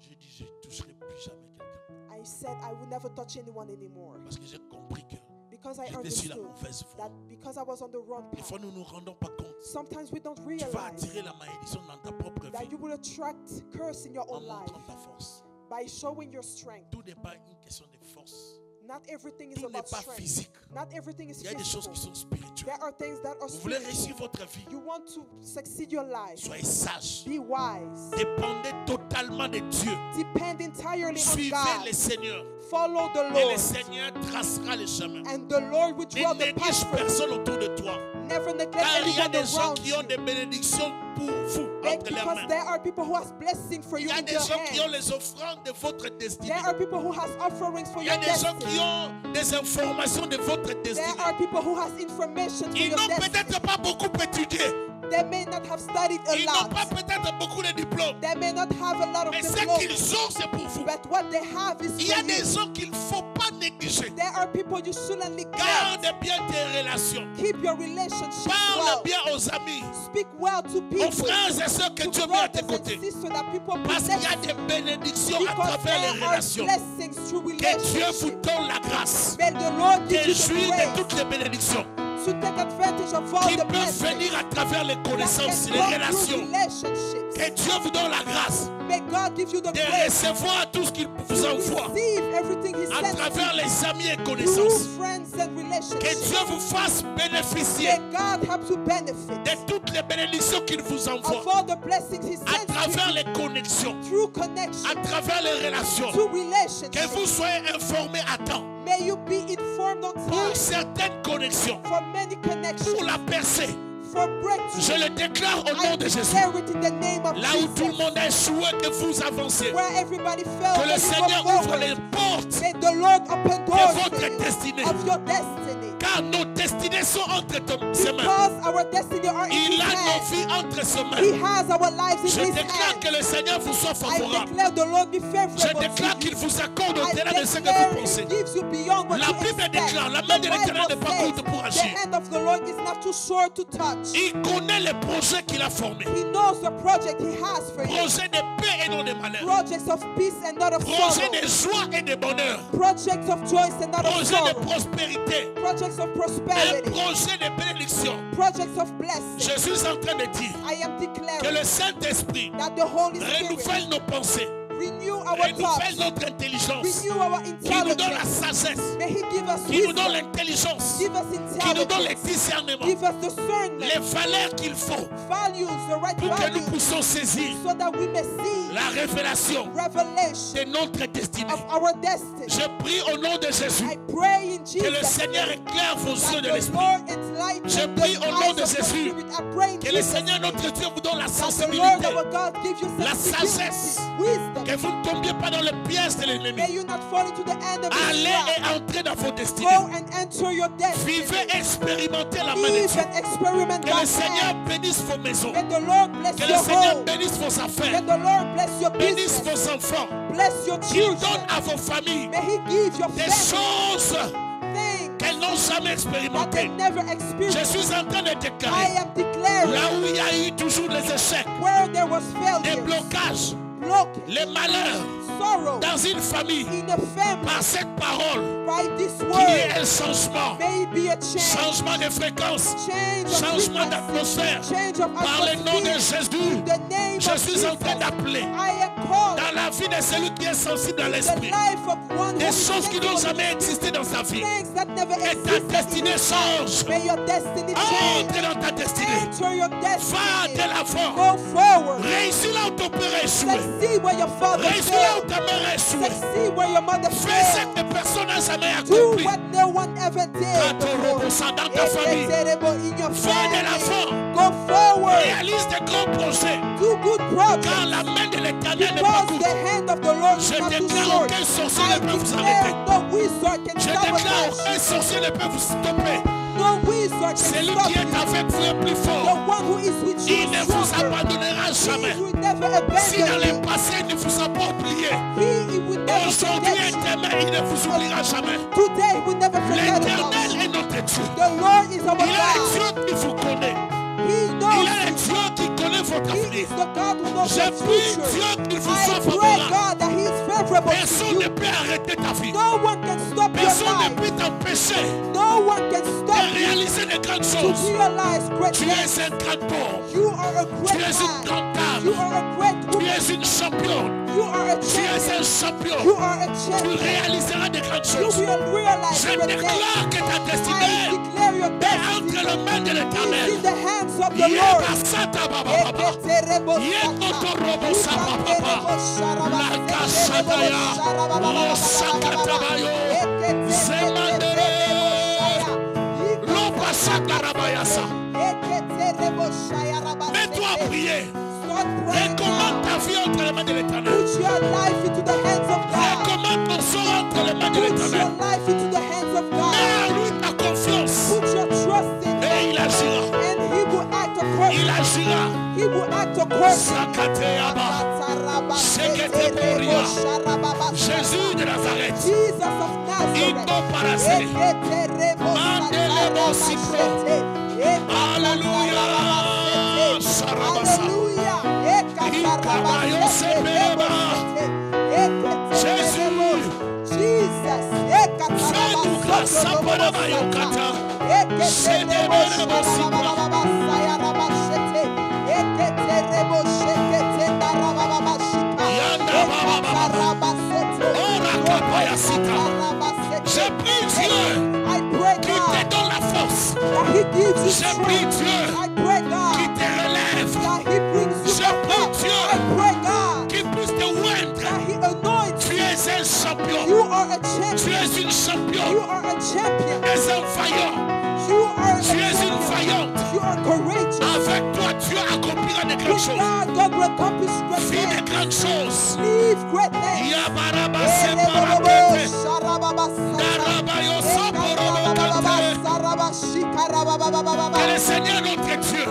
J'ai dit, je ne toucherai plus jamais quelqu'un. I said I would never touch anyone anymore. Parce que j'ai compris que Because I j'étais sur la understood mauvaise voie. that because I was on the wrong Des fois, path, nous ne nous rendons pas compte. sometimes we don't Tu vas realize attirer la malédiction dans ta propre that vie you will attract curse in your en own life montrant ta force. by showing your strength. Tout n'est pas une question de force. Not everything is Tout n'est about pas strength. physique. Not everything is Il y a des choses physical. qui sont spirituelles. There are things that are Vous voulez réussir spiritual. votre vie. You want to succeed your life. Soyez sage. Be wise. Dépendez totalement de Dieu. Depend entirely on Suivez God. le Seigneur. Follow the Et le Lord. Seigneur tracera le chemin. And the Lord will draw Ne the path néglige for you. personne autour de toi. Never neglect Car il y a anyone des gens around qui ont you. des bénédictions pour vous entre leurs Because mains. there are people who has blessing for Il you y a in des their gens qui ont hands. les offrandes de votre destinée. There are people who has offerings for Il y a your des gens qui destiny. ont des informations de votre There destinée. are people who has information for Ils your n'ont destiny. peut-être pas beaucoup étudié, They may not have studied a Ils n'ont lot. pas peut-être beaucoup de diplômes. They may not have a lot of Mais ce diplomas. qu'ils ont, c'est pour vous. But what they have is Il y a for des you. gens qu'il ne faut pas négliger. There are people you shouldn't neglect. Garde bien tes relations. Keep your relationships Parle well. bien aux amis, Speak well to aux people. frères et sœurs que To Dieu met à brothers tes and côtés. sisters that people Parce qu'il y a bless des bénédictions à because travers les there are relations. blessings through Que Dieu vous relationships. donne la grâce. May the Lord give you the Jouir de grace toutes les bénédictions to take advantage of all qui the peuvent blessings venir à travers les that connaissances, can les come through relations. relationships. Que Dieu vous donne la grâce May God give you the de grace recevoir tout ce qu'il vous to envoie receive everything He à sends travers you les amis et through connaissances. friends and Que relationships. Dieu vous fasse bénéficier May God help you benefit de toutes les bénédictions qu'il vous envoie of all the blessings He à sends travers you les connexions, through à connection travers les relations. to Que relationships. vous soyez informés à temps May you be informed on pour time certaines connexions, for many pour connections, la percée. for Je breakthrough. le déclare au I nom de Jésus. declare it in the name of Là où tout le Jesus. monde a échoué, que vous avancez. Where everybody fell, Que may le you Seigneur go ouvre les forward. portes, May the Lord open doors votre for you destinée. of your destiny. car nos destinées sont entre ses mains. Because our destiny are in Il His a nos hands. vies entre ses He mains. has our lives in Je His déclare que hands. le Seigneur vous soit I favorable. declare the Lord be Je favorable déclare to qu'il you. vous accorde I au-delà de ce que declare vous pensez. He gives you beyond what La you Bible expect. déclare, la main de The l'Éternel n'est Bible pas says, courte pour the agir. hand of the Lord is not too short to touch. Il connaît les projets qu'il a formés. He knows the project He has for you. Projets de paix et non de malheur. Projects of peace and not of Projets sorrow. de joie et de bonheur. Projects of joy and not of Projets de sorrow. prospérité. Projects of Un prosperity. projet de bénédiction. Projects of blessing. Je suis en train de dire I am que declaring le Saint-Esprit that the Holy Spirit renouvelle nos pensées, renew our renouvelle thoughts, notre intelligence, renew our qui nous donne la intelligence. sagesse, May He give us qui nous wisdom, donne l'intelligence, give us qui nous donne les intelligence, discernements, give us les discernment, valeurs qu'il faut values, the right pour que nous values, puissions saisir so that we may see la révélation revelation de notre destinée. of our destiny. Je prie au nom de Jésus I pray in que le Jesus' Seigneur name éclaire vos yeux that de the l'esprit, Lord enlighten Je the prie au nom eyes de of the Jésus Spirit. I pray in que le Jesus' Seigneur name notre Dieu vous donne la that the Lord sensibilité, our God give you la sensibility, sagesse, wisdom. que vous ne tombiez pas dans le piège de May l'ennemi. you not fall into the enemy's Allez trap. et entrez dans vos Go destinées. and enter your destiny. Vivez, expérimentez la main de Live Dieu. and experiment Que le God's Seigneur hand. bénisse vos maisons. May the Lord bless Que le your Seigneur home. bénisse vos May affaires. the Lord bless your Bénisse business. vos enfants. Bless your Qu'il children. donne à vos familles May He give your des family choses things qu'elles n'ont jamais that they expérimentées. never Je experienced. suis en train de I déclarer, am declaring là où il y a eu toujours des échecs, where there was des failure, blocages, blockage, les malheurs sorrow dans une famille, in a family, par cette parole, by this qu'il y word, ait un changement, may it be a change, changement de fréquence, change of changement frequency, d'atmosphère. change of Par le nom de atmosphere. Jésus, In the name je of suis en train Jesus, d'appeler I am called dans la vie de celui qui est sensible à the l'esprit, life of one who des is choses qui n'ont sensible jamais to existé dans sa vie. things that never Et ta existed in destinée his life. change. May your destiny change. Entre dans ta destinée. Enter your Va destiny. de l'avant. Go forward. Réussis là où ton père a échoué. Succeed where your father Réussis là où failed. ta mère a échoué. Succeed where your mother Fais ce failed. que personne n'a jamais Do accompli. what no one ever did before. Dans ta famille. In your Va de l'avant. family. Go forward. Réalise des grands projets. Do good Car projects. la main de l'Éternel n'est pas Because courte. the hand of the Lord is Je not too déclare short. aucun sorcier I ne peut vous declare arrêter. no wizard can Je déclare sabotage. aucun sorcier ne peut vous stopper. No wizard can Celui stop qui est you. avec vous est plus The fort. one who is with you Il ne is vous stronger. abandonnera jamais. He will never Si dans abandon le you. passé il ne vous a pas oublié, He will never aujourd'hui forget et you. demain il ne vous oubliera jamais. Today we never forget about L'Éternel you. est notre Dieu. The Lord is our Il est le God. Dieu qui vous connaît. He Il knows est le you. Dieu qui connaît votre He avenir. is the God who knows Je your prie future. Dieu qu'il vous I soit pray favorable. God that He is favorable to Personne ne you. peut arrêter ta vie. No one can stop your Personne ne life. peut t'empêcher No one can de stop you réaliser de grandes to choses. realize great Tu things. es un grand porc. You are a Tu great es une man. grande You dame. are a great Tu woman. es une championne. You are a Tu es champion. un champion. You are a Tu champion. réaliseras de grandes You choses. will realize Je great things. déclare que ta I destinée declare your est entre destiny les mains de is l'Éternel. in the hands of the Lord. Yebasata baba baba. Yekotorobo sapa papa. Lakashataya. Rosakatabayo. Zemandere. Lopasakarabayasa. Mets-toi à prier. Recommande ta vie entre les mains de l'Éternel. Put your life into the hands of God. Recommande ton sort entre les mains de Put your l'Éternel. life into the hands of Mets God. en lui ta confiance. Put your trust in Et Him, il agira. and He will act according Il to to court me. Sakateaba. Seketeporia. Jésus de Nazareth. Jesus of Nazareth. Iko parase. Mandelebo sikro. Alléluia. Sarabasa. Ikabayo sepeba. Jésus. Jesus. Fais-nous grâce. Saparabayo kata. Sedeberebo sikro. J'ai pris Dieu qui te donne la force. J'ai pris Dieu qui te relève. J'ai pris Dieu qui puisse te oindre. Tu es un champion. Tu es une championne. Tu es un vaillant. Tu es une vaillante. Avec toi, Dieu accomplira de grandes choses. Fais de grandes choses. Yabaraba separakete. Darabayo soporobokante. Que le Seigneur notre Dieu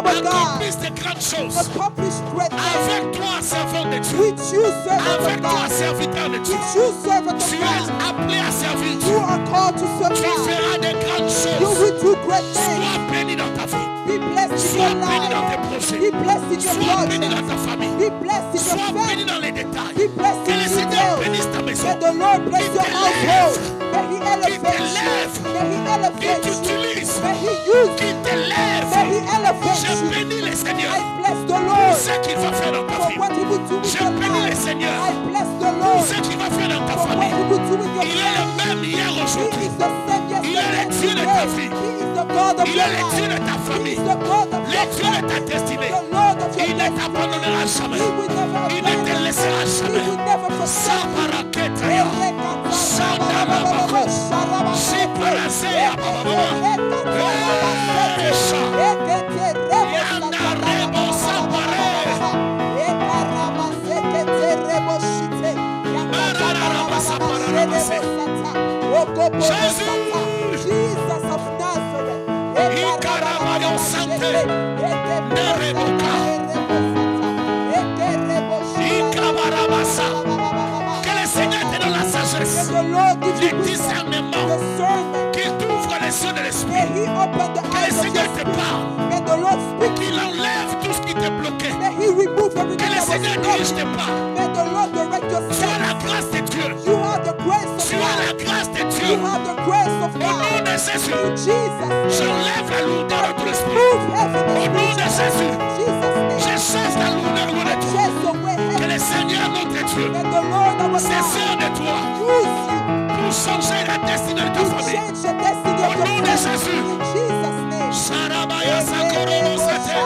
accomplisse de grandes choses. Avec toi, servant de Dieu. Avec toi, serviteur de Dieu. Tu es appelé à servir Dieu. Tu feras de grandes choses. Sois béni dans ta vie. Sois béni dans tes projets. Sois béni dans ta famille. Sois béni dans les détails. Que le Seigneur bénisse ta maison. Qu'il t'élève. Qu'il t'utilise. Qu'il t'élève. Je bénis le Seigneur pour ce qu'il va faire dans ta vie. Je bénis le Seigneur pour ce qu'il va faire dans ta famille. Il est le même hier, aujourd'hui. Il est le Dieu de ta vie. Il est le Dieu de ta famille. Le Dieu de ta destinée. Il ne t'abandonnera jamais. Il ne te laissera jamais. Sabaraketaya. Sandalabako. Siparasea bababa. Esha. Yandarebo sapare. Marararaba sapararabase. Jésus. Jesus of Nazareth. Ikarabayo sante. Nereboka. Ikabarabasa. Que le Seigneur te donne la sagesse, le discernement, qu'il t'ouvre les yeux de l'esprit, que le Seigneur te parle, qu'il enlève tout ce qui te bloquait, que le Seigneur dirige tes pas. Tu as la grâce de Dieu. Tu as la grâce de Dieu. Au nom de Jésus, j'enlève la lourdeur de ton esprit. Au nom de Jésus, je chasse la lourdeur de toi. Que le Seigneur notre Dieu se sert de toi pour changer la destinée de ta famille. Au nom de Jésus. Sarabaya Sakorobo Sate.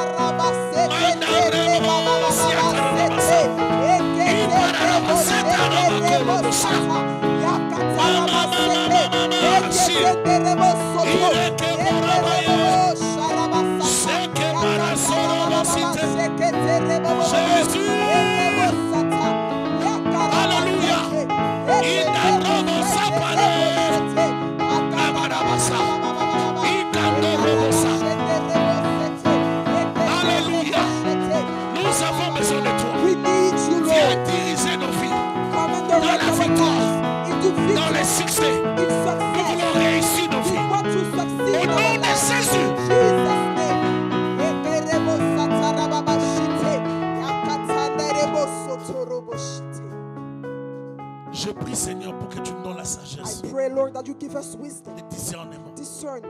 Mandarebo Siakarabasa. Iparababa Sakarabakorobo Sa. Mama Si. Ireke Morabaya. Seke Parasorobo Site. Jésus. Alléluia. Idarobo Sapare. Abarabasa. Ikandorobo Sa. Alléluia. Nous avons besoin de toi. Viens diriger nos vies dans la victoire, dans le succès. Nous voulons réussir nos vies. Au nom de Jésus. Je prie, Seigneur, pour que tu nous donnes la sagesse, I pray, Lord, that you give us wisdom, le discernement. discernment.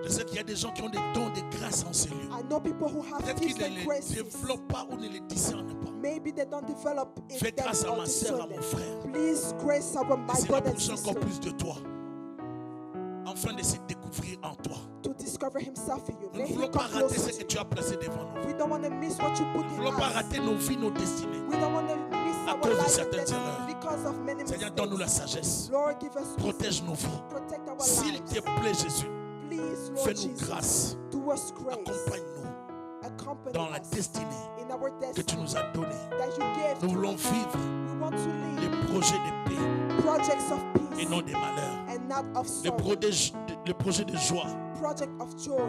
Je sais qu'il y a des gens qui ont des dons de grâce en ces lieux. I know people who have Peut-être qu'ils gifts ne and les graces. développent pas ou ne les discernent pas. Maybe they don't develop in Fais them grâce à or ma sœur, à mon discernment. frère. Please grace our my C'est brother and l'approche encore sister plus de toi, afin de se découvrir en toi. to discover himself in you. Nous May ne he voulons come pas rater closer ce to que tu as placé devant nous. you. We don't want to miss what you put Nous ne in voulons pas us. rater nos vies, nos destinées. We don't want to miss À our cause de life and certaines destiny erreurs. because of many Seigneur, donne-nous la mistakes. sagesse. Lord, give us wisdom. Protège nos vies. Protect our S'il lives. te plaît, Jésus, Please, Lord fais-nous Jesus, grâce. do us grace. Accompagne-nous Accompany dans la us destinée in our que tu destiny nous as donnée. that you gave Nous to voulons us. vivre We want to les live projets de paix projects of et peace non des malheurs. and not of Les sorrow. projets de joie Project of joy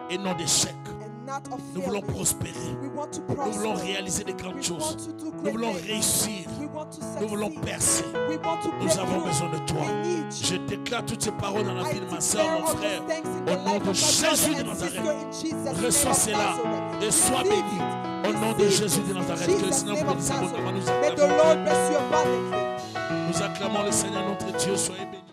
et non d'échec. and not of Nous voulons failure. prospérer. We want to Nous voulons prosper. réaliser de grandes We choses. want to do Nous great voulons things. réussir. We want to Nous voulons succeed. percer. We want to Nous break avons through. besoin de toi. We need you. Je déclare toutes ces paroles dans la I vie de ma soeur, declare mon all frère. these things in Au the nom life de of my Jésus brother de and sister Nazareth. in Jesus' Reçois name of cela Nazareth. et sois Receive béni. it. Au nom de Receive Jésus it. de In Nazareth. Que le Jesus' Seigneur name of bénisse abondamment. Nazareth. May the Lord bless you abundantly. Nous acclamons le Seigneur notre Dieu. Soyez bénis.